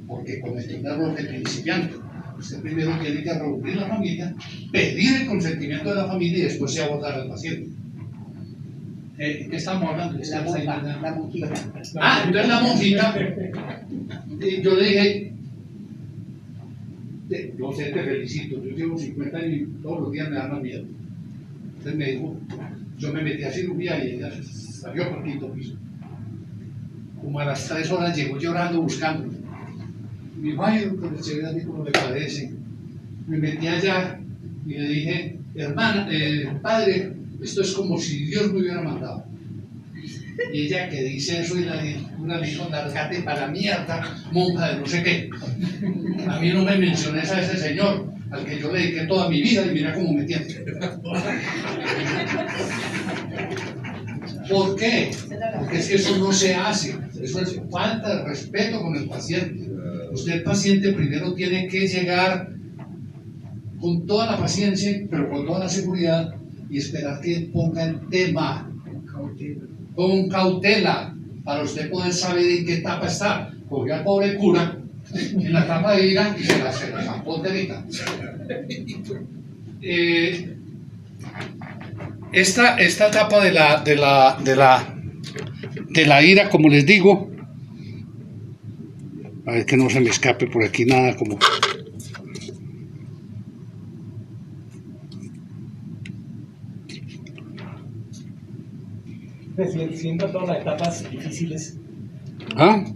Porque cometió un error de principiante. Usted primero tiene que reunir la familia, pedir el consentimiento de la familia y después se abordar al paciente. ¿Qué estamos hablando?
La monjita.
Entonces la monjita, yo le dije, yo sé, te felicito, yo llevo 50 años y todos los días me da más miedo. Entonces me dijo, yo me metí a cirugía y ella salió por 5º piso. Como a las 3 horas llegó llorando, buscando. Me dijo, ay, doctor Echeverría, ¿cómo le parece? Me metí allá y le dije, hermana, padre, esto es como si Dios me hubiera mandado. Y ella que dice eso, y una dijo, largate para la mierda, monja de no sé qué. A mí no me menciones a ese señor, al que yo le dediqué toda mi vida, y mira cómo me tiene. ¿Por qué? Porque es que eso no se hace. Eso es falta de respeto con el paciente. Usted, el paciente, primero tiene que llegar con toda la paciencia, pero con toda la seguridad, y esperar que ponga el tema con cautela para usted poder saber en qué etapa está. Cogió al pobre cura en la etapa de ira y se la zampó enterita. Esta etapa de la ira, como les digo, a ver que no se me escape por aquí nada como...
Siendo todas las etapas difíciles,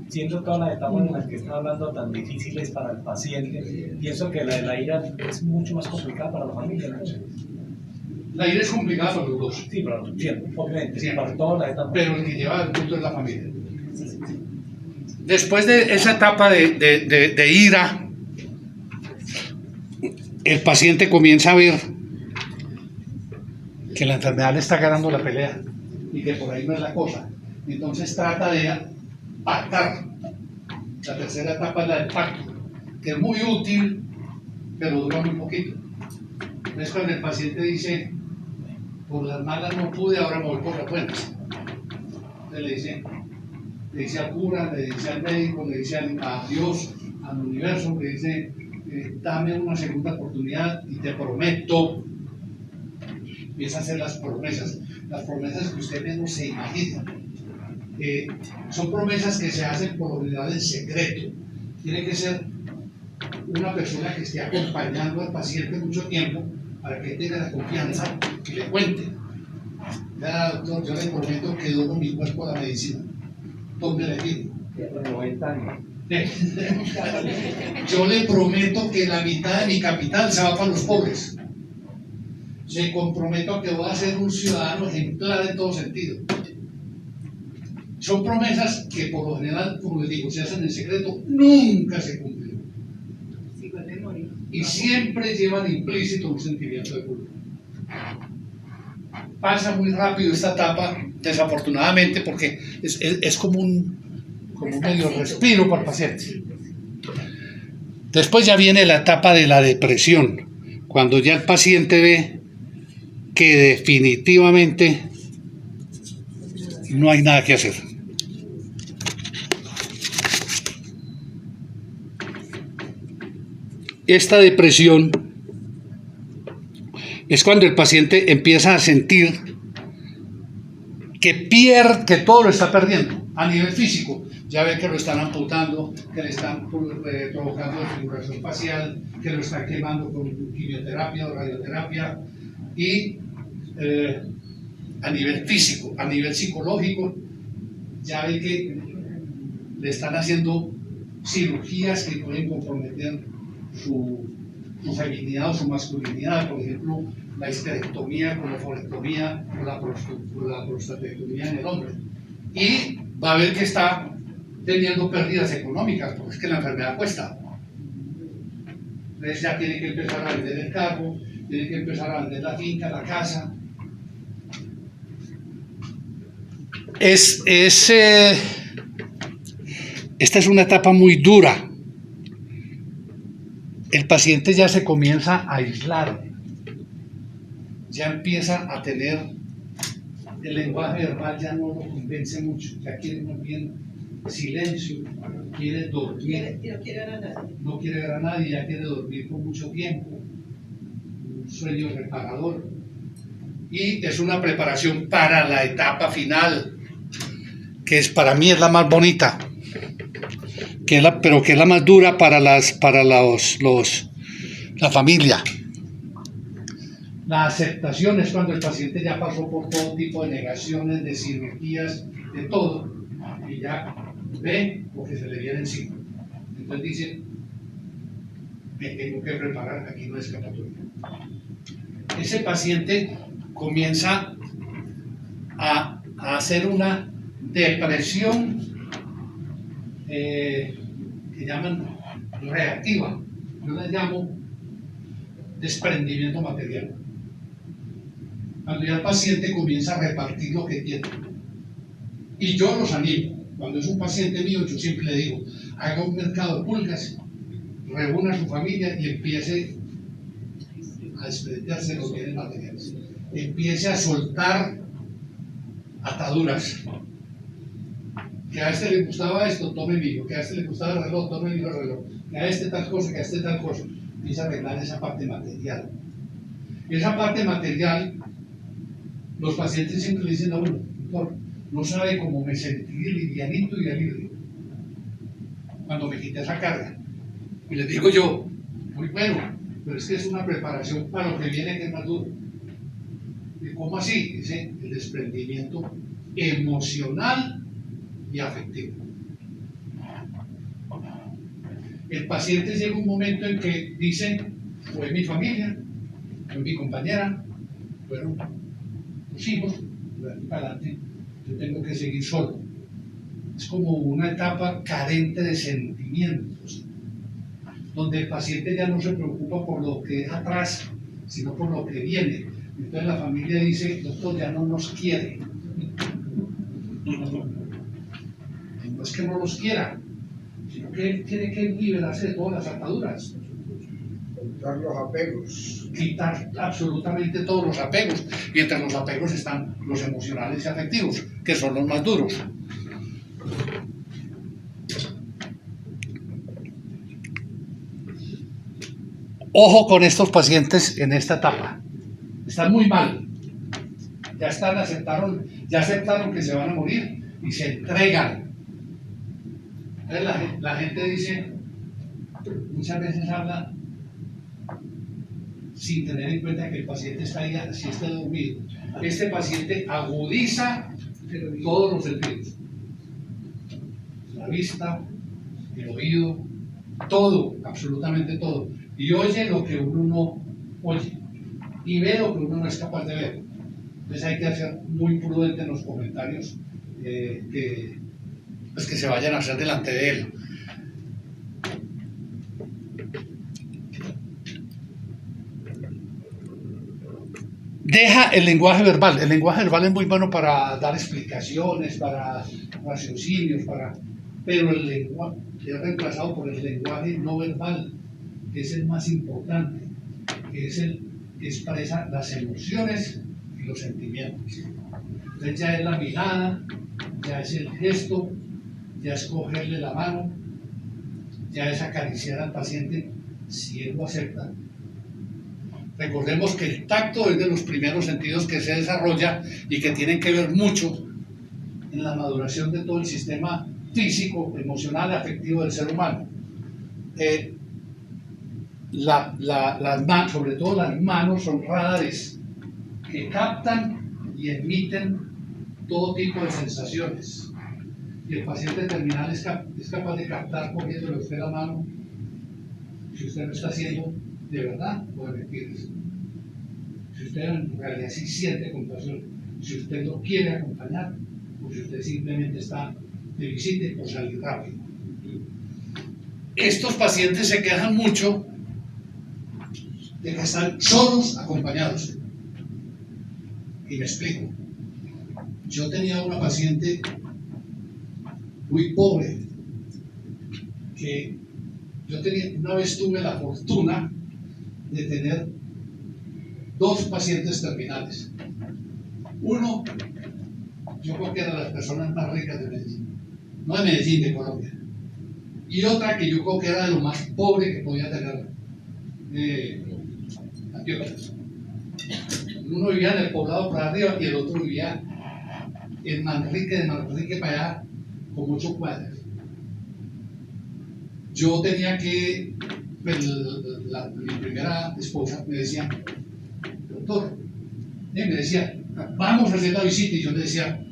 siendo todas las etapas en las que están hablando tan difíciles para el paciente, pienso que la ira es mucho más complicada para la familia, ¿no?
La ira es complicada para los dos.
Sí, pero obviamente, sí, para todas las etapas.
Pero el que lleva al punto es la familia. Después de esa etapa de ira, el paciente comienza a ver que la enfermedad le está ganando la pelea y que por ahí no es la cosa. Entonces trata de pactar. La tercera etapa es la del pacto, que es muy útil, pero dura muy poquito. Entonces cuando el paciente dice, por las malas no pude, ahora me voy por las buenas. Entonces le dice al cura, le dice al médico, le dice a Dios, al universo, le dice, dame una segunda oportunidad y te prometo. Empieza a hacer las promesas que usted menos se imagina. Son promesas que se hacen por lo general en secreto. Tiene que ser una persona que esté acompañando al paciente mucho tiempo para que tenga la confianza y le cuente. Ya, doctor, yo le prometo que dono mi cuerpo a la medicina. ¿Dónde le digo? Yo le prometo que la mitad de mi capital se va para los pobres. Me comprometo a que voy a ser un ciudadano ejemplar en todo sentido. Son promesas que por lo general, como les digo, se hacen en secreto, nunca se cumplen. Y siempre llevan implícito un sentimiento de culpa. Pasa muy rápido esta etapa, desafortunadamente, porque es como un medio respiro para el paciente. Después ya viene la etapa de la depresión, cuando ya el paciente ve que definitivamente no hay nada que hacer. Esta depresión es cuando el paciente empieza a sentir que todo lo está perdiendo a nivel físico. Ya ve que lo están amputando, que le están provocando desfiguración facial, que lo están quemando con quimioterapia o radioterapia. Y a nivel físico, a nivel psicológico, ya ve que le están haciendo cirugías que pueden comprometer su feminidad o su masculinidad, por ejemplo, la histerectomía con la forectomía o la prostatectomía en el hombre. Y va a ver que está teniendo pérdidas económicas, porque es que la enfermedad cuesta. Entonces ya tiene que empezar a vender el carro, tiene que empezar a vender la finca, la casa. Esta es una etapa muy dura. El paciente ya se comienza a aislar, ya empieza a tener el lenguaje verbal, ya no lo convence mucho, ya quiere más bien silencio, quiere dormir, no quiere ver a nadie, ya quiere dormir con mucho tiempo, un sueño reparador. Y es una preparación para la etapa final, que para mí es la más bonita, pero que es la más dura para la familia. La aceptación es cuando el paciente ya pasó por todo tipo de negaciones, de cirugías, de todo, y ya ve lo que se le viene encima. Entonces dice, me tengo que preparar, aquí no hay escapatoria. Ese paciente comienza a hacer una depresión que llaman reactiva. Yo la llamo desprendimiento material. Cuando ya el paciente comienza a repartir lo que tiene. Y yo los animo. Cuando es un paciente mío, yo siempre le digo, haga un mercado de pulgas, reúna a su familia y empiece a desprenderse de los bienes materiales. Empiece a soltar ataduras. Que a este le gustaba esto, tome mío. Que a este le gustaba el reloj, tome mío el reloj. Que a este tal cosa, que a este tal cosa. Empieza a arreglar esa parte material. Esa parte material, los pacientes siempre le dicen a uno, doctor, no sabe cómo me sentí livianito y alivio cuando me quité esa carga. Y les digo yo, muy bueno, pero es que es una preparación para lo que viene, que es más duro. ¿Y cómo así? Dice el desprendimiento emocional y afectivo. El paciente llega un momento en que dice, fue mi familia, fue mi compañera, fueron los hijos, de aquí para adelante, yo tengo que seguir solo. Es como una etapa carente de sentimientos, donde el paciente ya no se preocupa por lo que es atrás, sino por lo que viene. Entonces la familia dice, doctor, ya no nos quiere. No es que no los quiera, sino que él tiene que liberarse de todas las ataduras.
Contar los apegos.
Quitar absolutamente todos los apegos, y entre los apegos están los emocionales y afectivos, que son los más duros. Ojo con estos pacientes en esta etapa, están muy mal, ya aceptaron que se van a morir y se entregan. Entonces la gente dice, muchas veces habla sin tener en cuenta que el paciente está ahí, si está dormido. Este paciente agudiza todos los sentidos, la vista, el oído, todo, absolutamente todo, y oye lo que uno no oye y ve lo que uno no es capaz de ver. Entonces hay que ser muy prudente en los comentarios que se vayan a hacer delante de él. Deja el lenguaje verbal. El lenguaje verbal es muy bueno para dar explicaciones, para raciocinios, pero el lenguaje es reemplazado por el lenguaje no verbal, que es el más importante, que es el que expresa las emociones y los sentimientos. Entonces ya es la mirada, ya es el gesto, ya es cogerle la mano, ya es acariciar al paciente si él lo acepta. Recordemos que el tacto es de los primeros sentidos que se desarrolla y que tienen que ver mucho en la maduración de todo el sistema físico, emocional y afectivo del ser humano. Las manos, sobre todo las manos, son radares que captan y emiten todo tipo de sensaciones. Y el paciente terminal es capaz de captar cogiéndole a usted la mano si usted lo está haciendo de verdad o de mentiras. Si usted en realidad sí siente compasión, si usted lo quiere acompañar o si usted simplemente está de visita y por salir rápido. Estos pacientes se quejan mucho de que están solos acompañados. Y me explico. Yo tenía una paciente muy pobre que una vez tuve la fortuna de tener 2 pacientes terminales. Uno, yo creo que era de las personas más ricas de Medellín, no de Medellín, de Colombia. Y otra que yo creo que era de lo más pobre que podía tener Antioquia. Uno vivía en el poblado para arriba y el otro vivía en Manrique, de Manrique para allá, con 8 cuadras. Yo tenía que, mi primera esposa me decía, doctor, me decía, vamos a hacer la visita, y yo le decía,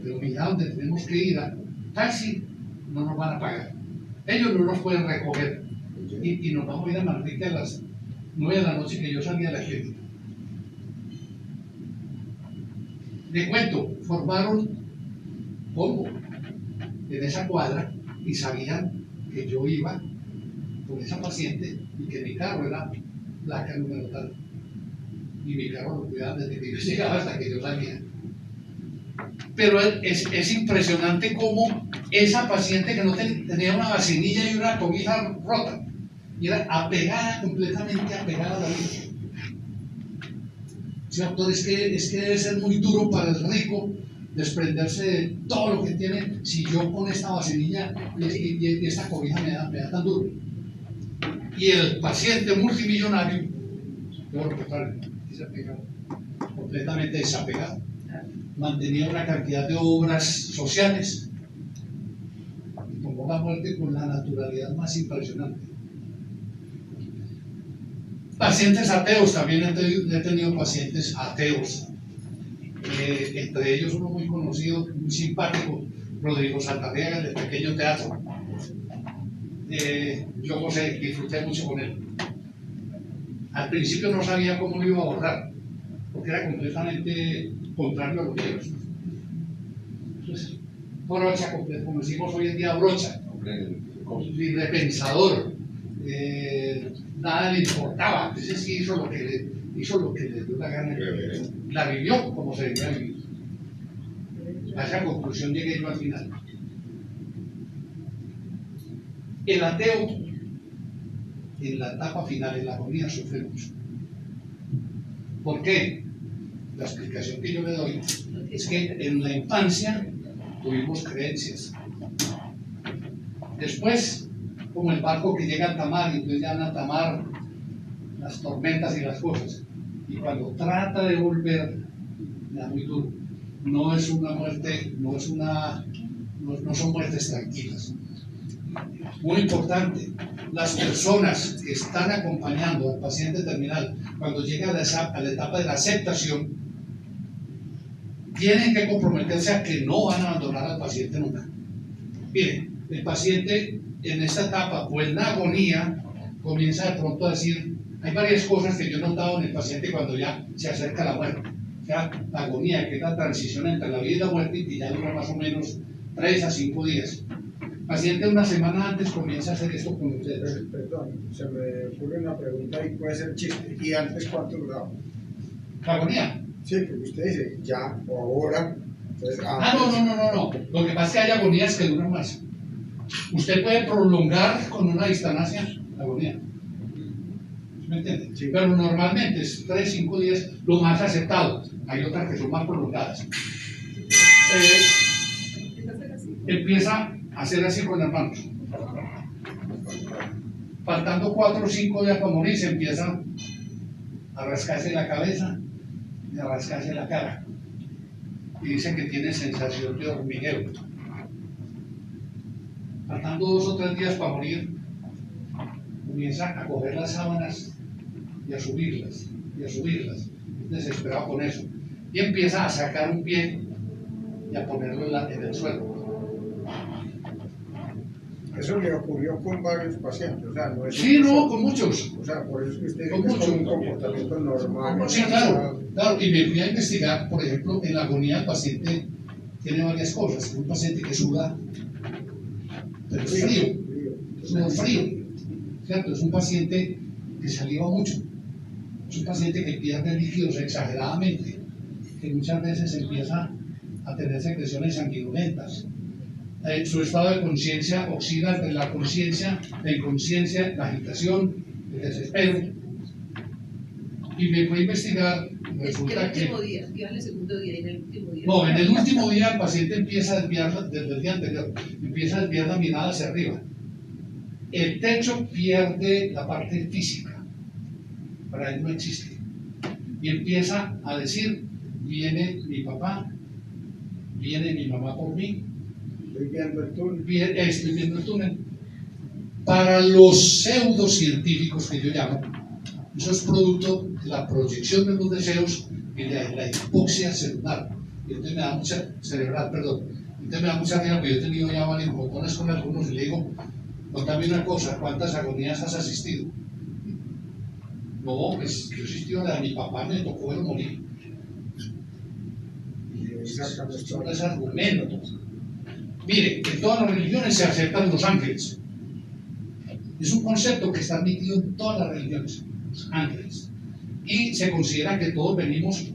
pero mira, donde tenemos que ir a taxi, no nos van a pagar, ellos no nos pueden recoger, y nos vamos a ir a Manrique a las 9 de la noche que yo salía a la clínica. Le cuento, formaron polvo en esa cuadra y sabían que yo iba con esa paciente y que mi carro era placa número tal. Y mi carro lo cuidaban desde que yo llegaba hasta que yo salía. Pero es impresionante cómo esa paciente que no tenía una vacinilla y una cobija rota, y era apegada, completamente apegada a la vida. Sí, doctor, es que debe ser muy duro para el rico desprenderse de todo lo que tiene si yo con esta vacinilla y esta cobija me da tan duro. Y el paciente multimillonario, por lo contrario, se apegado, completamente desapegado. Mantenía una cantidad de obras sociales y tomó la muerte con la naturalidad más impresionante. Pacientes ateos, también he tenido pacientes ateos, entre ellos uno muy conocido, muy simpático, Rodrigo Saldarriaga, del Pequeño Teatro. Yo disfruté mucho con él. Al principio no sabía cómo lo iba a abordar, porque era completamente contrario a lo que ellos. Entonces, brocha, como decimos hoy en día, brocha, libre pensador. Nada le importaba, entonces sí hizo lo que le dio la gana, la vivió como se debía vivir. A esa conclusión llegué yo al final. El ateo en la etapa final, en la agonía, sufre mucho. ¿Por qué? La explicación que yo le doy es que en la infancia tuvimos creencias. Después, como el barco que llega a Tamar, y entonces ya en Tamar las tormentas y las cosas. Y cuando trata de volver, ya muy duro. No es una muerte, no son muertes tranquilas. Muy importante, las personas que están acompañando al paciente terminal, cuando llega a la etapa de la aceptación, tienen que comprometerse a que no van a abandonar al paciente nunca. Miren, el paciente en esta etapa o en la agonía comienza de pronto a decir, hay varias cosas que yo he notado en el paciente cuando ya se acerca la muerte. O sea, la agonía, que es la transición entre la vida y la muerte, y ya dura más o menos 3 a 5 días. El paciente una semana antes comienza a hacer esto con ustedes.
Perdón, se me ocurre una pregunta y puede ser chiste. ¿Y antes cuánto duraba?
¿La agonía?
Sí, porque usted dice ya o ahora. Entonces,
No. Lo que pasa es que hay agonías que duran más. Usted puede prolongar con una distancia la agonía. ¿Me entiende? Sí. Pero normalmente es 3, 5 días lo más aceptado. Hay otras que son más prolongadas. Empieza a hacer así con las manos. Faltando 4 o 5 días para morir, se empieza a rascarse la cabeza y a rascarse la cara. Y dice que tiene sensación de hormigueo. Faltando 2 o 3 días para morir, comienza a coger las sábanas y a subirlas, desesperado con eso. Y empieza a sacar un pie y a ponerlo en el suelo.
Eso le ocurrió con varios pacientes, o sea, no es...
Sí, no, con muchos.
O sea, por eso es que usted
Con
dice que es
muchos.
como un comportamiento normal.
Sí, claro. Y me fui a investigar, por ejemplo, en la agonía el paciente tiene varias cosas. Es un paciente que suda, pero es frío. ¿Cierto? Es un paciente que saliva mucho. Es un paciente que pierde líquidos exageradamente, que muchas veces empieza a tener secreciones sanguinolentas. Su estado de conciencia oscila entre la conciencia, la inconsciencia, la agitación, el desespero. Y me fue a investigar, resulta que...
el segundo día, en el último día.
No, en el último día el paciente empieza a desviar, desde el día anterior, empieza a desviar la mirada hacia arriba. El techo pierde la parte física, para él no existe. Y empieza a decir, viene mi papá, viene mi mamá por mí.
Estoy viendo el túnel.
Estoy viendo el túnel. Para los pseudocientíficos que yo llamo, eso es producto de la proyección de los deseos y de la hipoxia celular. Y entonces me da mucha, cerebral, perdón. Entonces me da mucha pena, porque yo he tenido ya varios botones con algunos y le digo, contame una cosa, ¿cuántas agonías has asistido? No, pues yo he asistido a la de mi papá, me tocó ver morir. Son los argumentos. Mire, en todas las religiones se aceptan los ángeles. Es un concepto que está admitido en todas las religiones, los ángeles. Y se considera que todos venimos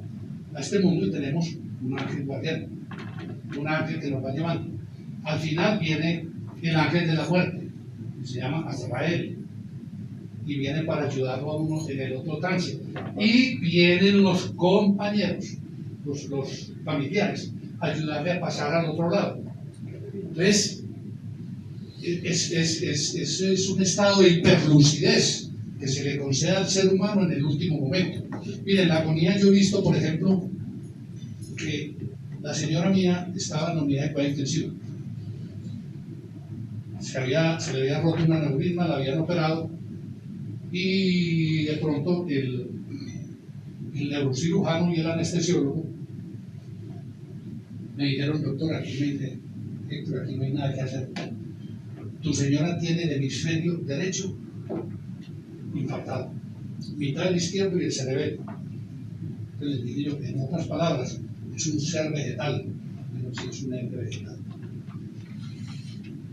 a este mundo y tenemos un ángel guardián, un ángel que nos va llevando. Al final viene el ángel de la muerte, que se llama Azrael, y viene para ayudarlo a uno en el otro trance. Y vienen los compañeros, los familiares, a ayudarle a pasar al otro lado. Entonces, es un estado de hiperlucidez que se le concede al ser humano en el último momento. Miren, la agonía yo he visto, por ejemplo, que la señora mía estaba en la unidad de cuidado intensivo. Se le había roto un aneurisma, la habían operado y de pronto el neurocirujano y el anestesiólogo me dijeron, doctor, aquí no hay nada que hacer. Tu señora tiene el hemisferio derecho infartado, mitad del izquierdo y el cerebelo. Entonces les dije yo, en otras palabras, es un ser vegetal, pero sí es un ente vegetal.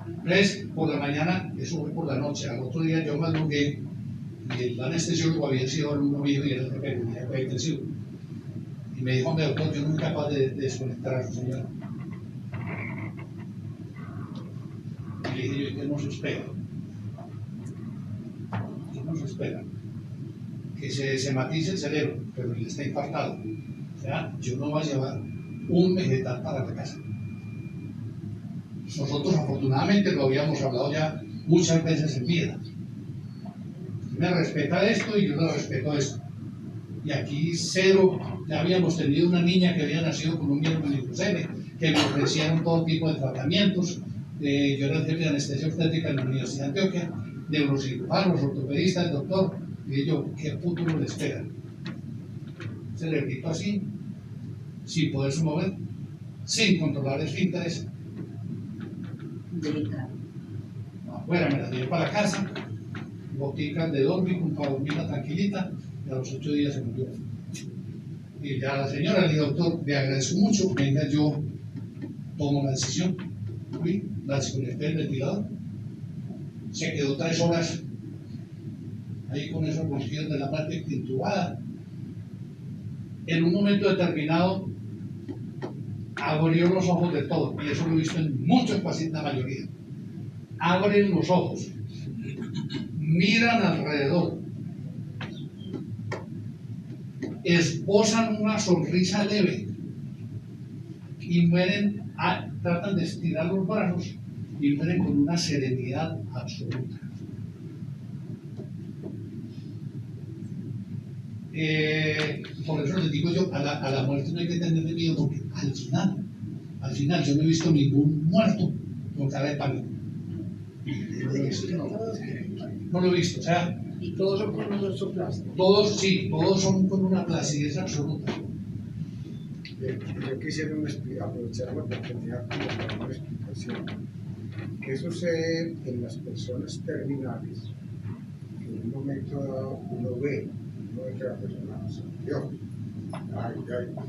Entonces, por la mañana, eso fue por la noche, al otro día yo madrugué y el anestesiólogo había sido alumno mío y era el jefe de unidad de cuidado intensivo. Y me dijo, hombre, doctor, yo no soy capaz de desconectar a su señora. Y le dije yo, ¿y qué nos espera? esperan. Que se sematice el cerebro, pero le está infartado. O sea, yo no voy a llevar un vegetal para la casa. Nosotros afortunadamente lo habíamos hablado ya muchas veces en vida. Usted me respeta esto y yo le respeto esto. Y aquí cero, ya habíamos tenido una niña que había nacido con un miembro de que le ofrecieron todo tipo de tratamientos. Yo era el jefe de anestesia obstétrica en la Universidad de Antioquia, neurocirujanos, ortopedistas, el doctor. Y yo, ¿qué futuro le espera? Se le quitó así, sin poderse mover, sin controlar esfínteres.
Delicado.
Afuera me la llevé para la casa, boticas de Dormicum para dormirla tranquilita, y a los 8 días se murió. Y ya la señora le dijo, doctor, le agradezco mucho, venga, yo tomo la decisión. Fui, la desconecté del ventilador, se quedó 3 horas ahí con esos ronquidos de la parte intubada. En un momento determinado abrió los ojos de todo, y eso lo he visto en muchos pacientes, la mayoría. Abren los ojos, miran alrededor, esbozan una sonrisa leve y mueren, tratan de estirar los brazos y mueren con una serenidad absoluta. Por eso les digo yo, a la muerte no hay que tenerle miedo, porque al final yo no he visto ningún muerto con cara de pánico. No lo he visto, o sea,
Y todos son con un soplaste.
todos sí, todos son con una placidez absoluta.
Yo quisiera aprovechar la oportunidad para dar una explicación. ¿Qué sucede en las personas terminales? En un momento dado uno ve que la persona se murió.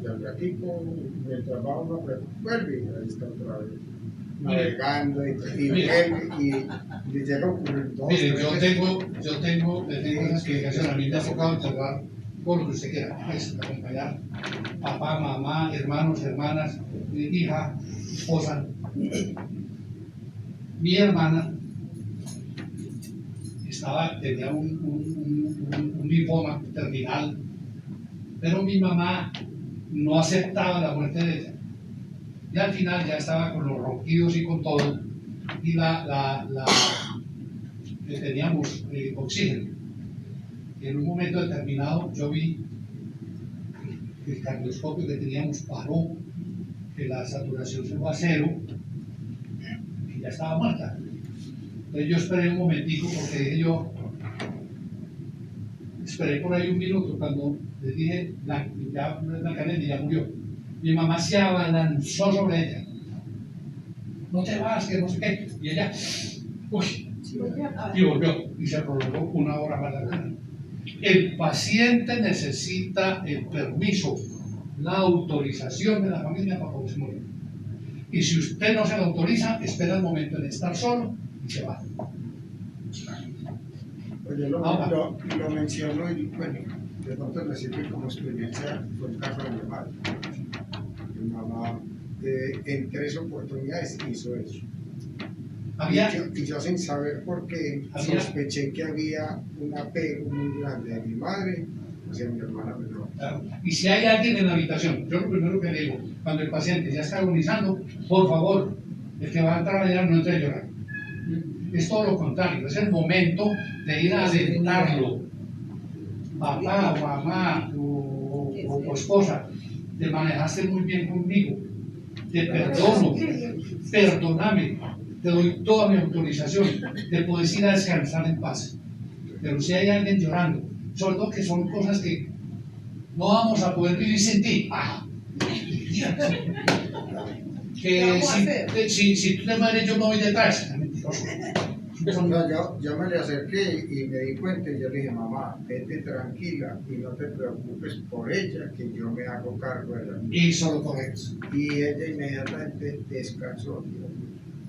Y al ratico, mientras va uno, vuelve y ahí está otra vez navegando y le llega a ocurrir todo.
Mire, le tengo esa explicación. A mí me ha tocado enterrar con lo que usted quiera, pues, acompañar papá, mamá, hermanos, hermanas, hija, esposa. Mi hermana tenía un linfoma terminal, pero mi mamá no aceptaba la muerte de ella. Y al final ya estaba con los ronquidos y con todo, y le teníamos oxígeno. Y en un momento determinado yo vi que el cardioscopio que teníamos paró, que la saturación se fue a 0, y ya estaba muerta. Entonces yo esperé un momentico, porque dije yo, esperé por ahí un minuto, cuando le dije, Blancanegra ya murió. Mi mamá se abalanzó sobre ella. No te vas, que no sé qué. Y ella, uy, y volvió. Y se prolongó 1 hora más larga. El paciente necesita el permiso, la autorización de la familia para poderse morir. Y si usted no se lo autoriza, espera el momento de estar solo y se va.
Oye, lo menciono y bueno, de pronto me sirve como experiencia, fue el caso de mi madre. Mi mamá en 3 oportunidades hizo eso. Y yo sin saber por qué sospeché que había un apego muy grande de mi madre hacia mi hermana menor.
Claro. Y si hay alguien en la habitación, yo lo primero que digo, cuando el paciente ya está agonizando, por favor, el que va a entrar allá no entre a llorar. Es todo lo contrario, es el momento de ir a alentarlo. Papá, mamá, o esposa, te manejaste muy bien conmigo, te perdono, perdóname, te doy toda mi autorización, te puedes ir a descansar en paz. Pero si hay alguien llorando, sobre todo que son cosas que no vamos a poder vivir sin ti. Que si tú te mueres, yo me voy detrás. Es mentiroso.
Yo me le acerqué y me di cuenta y yo le dije, mamá, vete tranquila y no te preocupes por ella, que yo me hago cargo de la niña.
Y solo con eso.
Y ella inmediatamente descansó,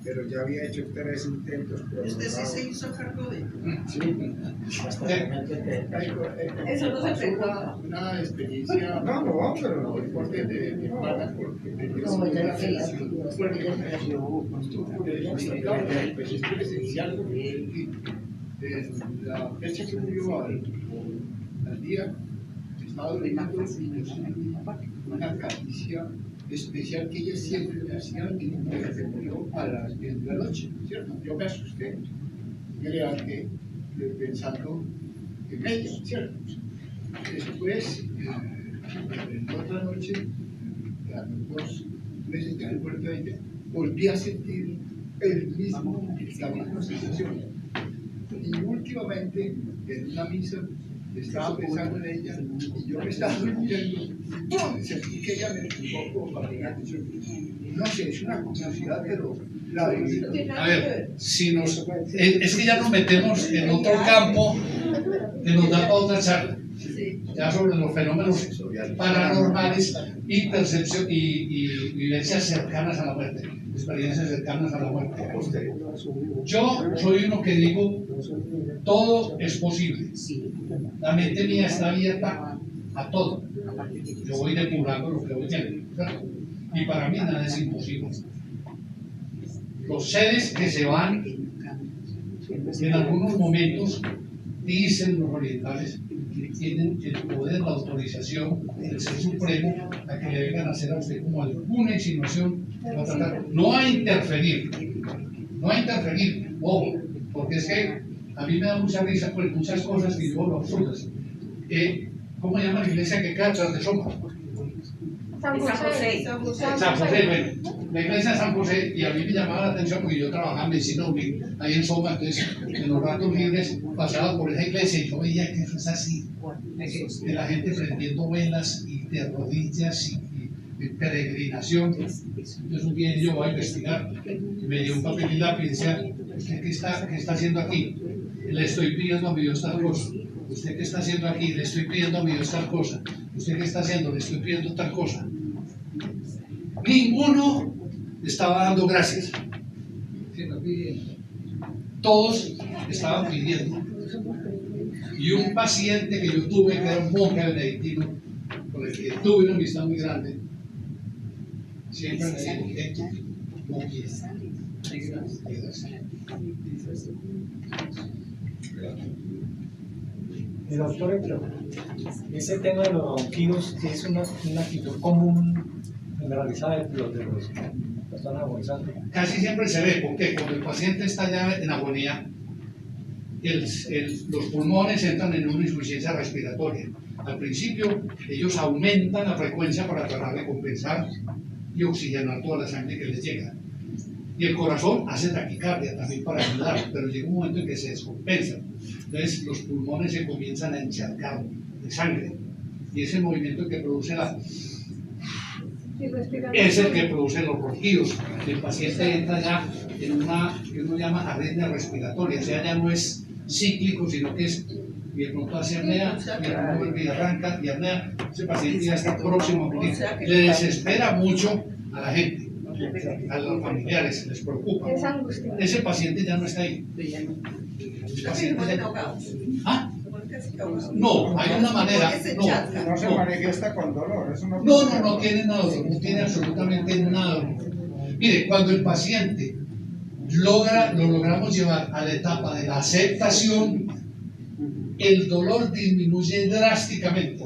pero ya había hecho 3 intentos.
Este sí se hizo cargo de ella.
Sí, hasta el momento que
eso no se pegaba.
Una experiencia.
No, pero no.
Fuerte de mi hermana, porque
No, ya no sé.
es presencial en la fecha que murió al día, estaba leyendo una caricia especial que ella siempre me hacía desde que murió a las 10 de la noche, ¿cierto? Yo me asusté, me levanté pensando en ella, ¿cierto? Después, en otra noche, a los 2 meses que al muerto de ella, volví a sentir la misma sensación. Y últimamente, en una misa, estaba pensando en ella y yo me estaba durmiendo y ¡pum! Sentí que ella me empujó como para mi atención. No sé, es una curiosidad, pero la de...
A ver, si nos, es que ya nos metemos en otro campo que nos da para otra charla, ya sobre los fenómenos paranormales y percepción y vivencias cercanas a la muerte, experiencias cercanas a la muerte. Yo soy uno que digo, todo es posible. La mente mía está abierta a todo. Yo voy depurando lo que voy viendo, ¿verdad? Y para mí nada es imposible. Los seres que se van, en algunos momentos, dicen los orientales, tienen el poder, la autorización del Ser Supremo a que le vengan a hacer a usted como alguna insinuación que va a tratar. No a interferir, ojo, porque es que a mí me da mucha risa por muchas cosas que yo lo absurdas. ¿Cómo llama la iglesia que queda tras de Soma?
San José.
San José, bueno, la iglesia de San José, y a mí me llamaba la atención porque yo trabajaba en medicina ahí en Soma, entonces en los ratos libres pasaba por esa iglesia y yo veía que eso es así, de la gente prendiendo velas y de rodillas y peregrinación. Entonces un día yo voy a investigar, y me dio un papel y lápiz y decía, ¿usted qué está haciendo aquí? Le estoy pidiendo a mi Dios tal cosa. ¿Usted qué está haciendo aquí? Le estoy pidiendo a mi Dios tal cosa. ¿Usted qué está haciendo? Le estoy pidiendo tal cosa. Ninguno estaba dando gracias. Todos estaban pidiendo. Y un paciente que yo tuve, que era un monje benedictino, con el que tuve una amistad muy grande, siempre me dijo, no quieras.
Doctor Héctor, ese tema de los ronquidos es una actitud común generalizada de los personas agonizantes.
Casi siempre se ve, porque cuando el paciente está ya en agonía, los pulmones entran en una insuficiencia respiratoria. Al principio, ellos aumentan la frecuencia para tratar de compensar y oxigenar toda la sangre que les llega. Y el corazón hace taquicardia también para ayudar, pero llega un momento en que se descompensa. Entonces los pulmones se comienzan a encharcar de sangre. Y ese movimiento que produce es el que produce los ronquidos. El paciente entra ya en una que uno llama arritmia respiratoria, o sea, ya no es cíclico, sino que es, y de pronto hace apnea, y de pronto vuelve y arranca, y apnea. Ese paciente ya está próximo a morir. Le desespera mucho a la gente, a los familiares, les preocupa. Ese paciente ya no está ahí. ¿Ah? No, hay una manera.
No se manifiesta con dolor. Eso
No tiene nada, no tiene absolutamente nada. Mire, cuando el paciente lo logramos llevar a la etapa de la aceptación, el dolor disminuye drásticamente.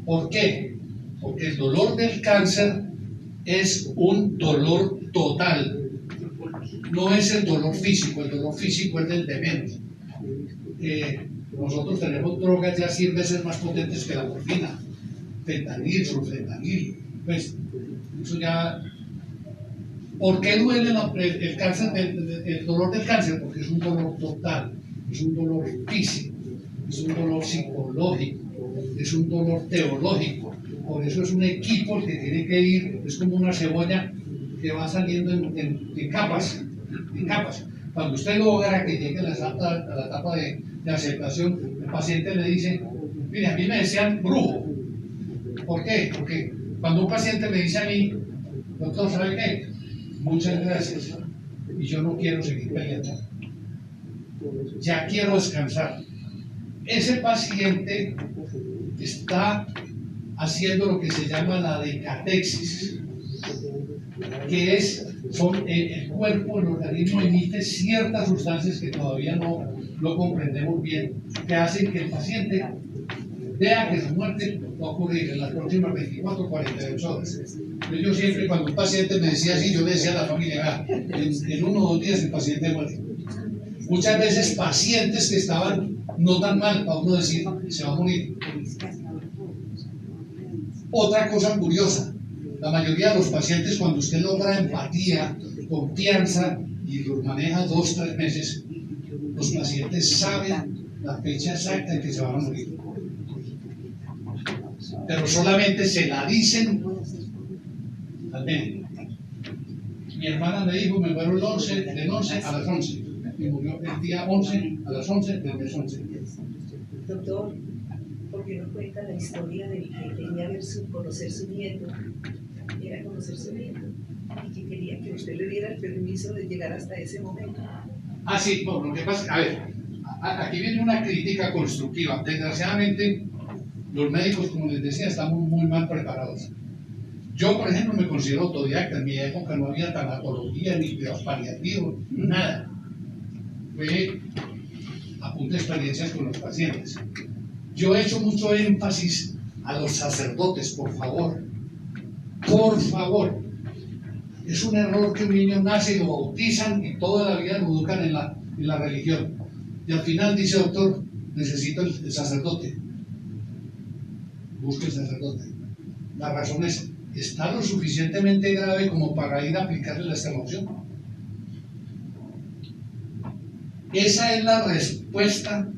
¿Por qué? Porque el dolor del cáncer es un dolor total. No es el dolor físico es del demente. Nosotros tenemos drogas ya 100 veces más potentes que la morfina, fentanil, sulfentanil. Pues, eso ya. ¿Por qué duele el cáncer, el dolor del cáncer? Porque es un dolor total, es un dolor físico, es un dolor psicológico, es un dolor teológico. Por eso es un equipo que tiene que ir, es como una cebolla que va saliendo en capas. Cuando usted logra que llegue a la etapa de aceptación, el paciente le dice, mire, a mí me decían brujo. ¿Por qué? Porque cuando un paciente me dice a mí, doctor, ¿sabe qué? Muchas gracias, y yo no quiero seguir peleando. Ya quiero descansar. Ese paciente está haciendo lo que se llama la decatexis, que es, el cuerpo, el organismo emite ciertas sustancias que todavía no no comprendemos bien, que hacen que el paciente vea que su muerte va a ocurrir en las próximas 24 o 48 horas. Yo siempre, cuando un paciente me decía así, yo le decía a la familia, en 1 o 2 días el paciente muere. Muchas veces pacientes que estaban no tan mal, para uno decir, se va a morir. Otra cosa curiosa, la mayoría de los pacientes, cuando usted logra empatía, confianza y los maneja 2 o 3 meses, los pacientes saben la fecha exacta en que se van a morir. Pero solamente se la dicen al médico. Mi hermana me dijo, me muero el 11, del 11 a las 11. Y murió el día 11 a las 11 del mes 11.
Doctor, ¿por qué no cuenta la historia del que quería conocer su nieto? Era conocer su nieto y que quería que usted le diera el permiso de llegar hasta ese momento.
Ah, sí, bueno, lo que pasa, a ver, aquí viene una crítica constructiva. Desgraciadamente, los médicos, como les decía, estamos muy mal preparados. Yo, por ejemplo, me considero autodidacta. En mi época no había tanatología, ni cuidados paliativos, nada. Fue a punta de experiencias con los pacientes. Yo he hecho mucho énfasis a los sacerdotes, por favor. Por favor. Es un error que un niño nace y lo bautizan y toda la vida lo educan en la religión. Y al final dice, doctor, necesito el sacerdote. Busque el sacerdote. La razón es, ¿está lo suficientemente grave como para ir a aplicarle la extremaunción? Esa es la respuesta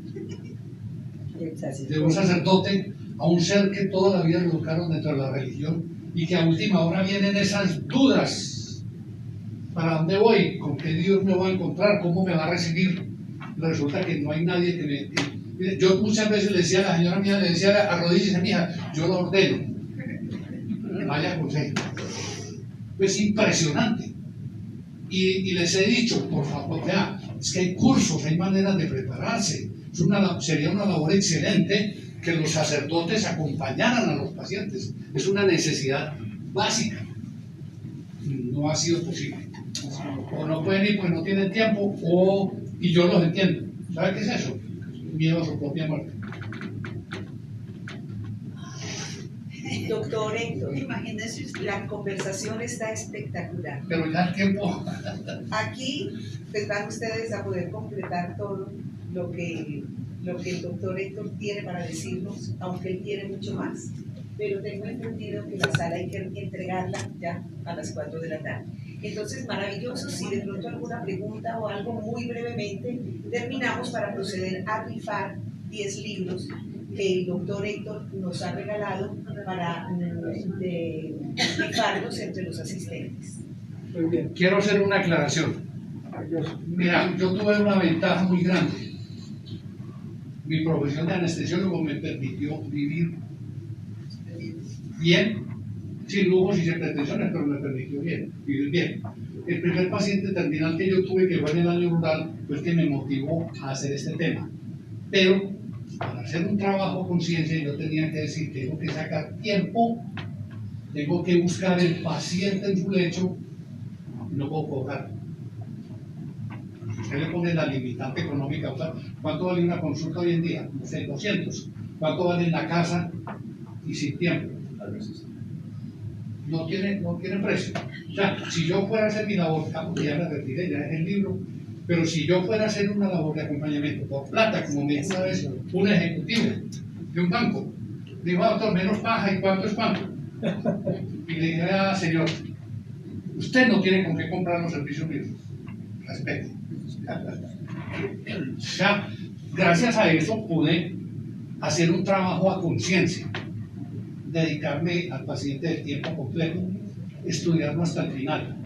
de un sacerdote a un ser que toda la vida lo educaron dentro de la religión y que a última hora vienen esas dudas. ¿Para dónde voy? ¿Con qué Dios me va a encontrar? ¿Cómo me va a recibir? Resulta que no hay nadie que me... Yo muchas veces le decía a la señora mía, le decía arrodíllese, mija, yo lo ordeno. Vaya consejo. Pues impresionante. Y les he dicho, por favor, vea, es que hay cursos, hay maneras de prepararse. Sería una labor excelente que los sacerdotes acompañaran a los pacientes. Es una necesidad básica. No ha sido posible. O no pueden ir porque no tienen tiempo, y yo los entiendo. ¿Sabe qué es eso? Miedo a su propia muerte.
Doctor Héctor, imagínese, la conversación está espectacular.
Pero ya el tiempo.
Aquí pues, van ustedes a poder completar todo lo que el doctor Héctor tiene para decirnos, aunque él tiene mucho más. Pero tengo entendido que la sala hay que entregarla ya a las 4 de la tarde. Entonces, maravilloso, si de pronto alguna pregunta o algo muy brevemente, terminamos para proceder a rifar 10 libros que el doctor Héctor nos ha regalado para rifarlos entre los asistentes.
Muy bien.
Quiero hacer una aclaración. Mira, yo tuve una ventaja muy grande. Mi profesión de anestesiólogo me permitió vivir bien, sin lujos y sin pretensiones, pero me permitió vivir bien. El primer paciente terminal que yo tuve, que fue en el año rural, fue el que me motivó a hacer este tema. Pero para hacer un trabajo con ciencia yo tenía que decir, tengo que sacar tiempo, tengo que buscar el paciente en su lecho y no puedo cobrar. Si usted le pone la limitante económica, o sea, ¿cuánto vale una consulta hoy en día? No sé, 200. ¿Cuánto vale en la casa y sin tiempo? No tiene precio. O sea, si yo fuera a hacer mi labor, porque ya me retiré, ya dejé el libro, pero si yo fuera a hacer una labor de acompañamiento por plata, como me dijo una vez un ejecutivo de un banco, dijo, doctor, menos paja, ¿y cuánto es cuánto? Y le dije, señor, usted no tiene con qué comprar los servicios míos. Respeto. O sea, gracias a eso pude hacer un trabajo a conciencia, dedicarme al paciente de tiempo completo, estudiarlo hasta el final.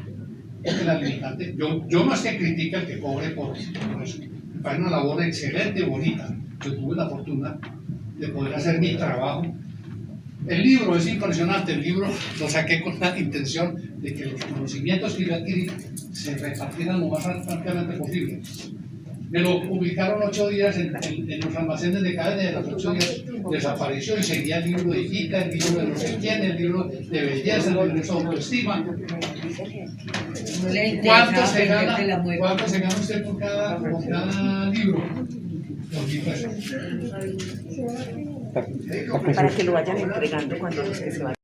Porque la limitante, yo más que critica al que cobre por eso, me parece una labor excelente, bonita. Yo tuve la fortuna de poder hacer mi trabajo. El libro es impresionante, el libro lo saqué con la intención de que los conocimientos que yo adquirí se repartieran lo más ampliamente posible. Me lo publicaron 8 días en los almacenes de cadena, y a los 8 días desapareció y seguía el libro de Gita, el libro de no sé quién, el libro de belleza, el libro de autoestima. ¿Cuánto se gana usted por cada libro?
Para que lo vayan entregando cuando los que se vayan.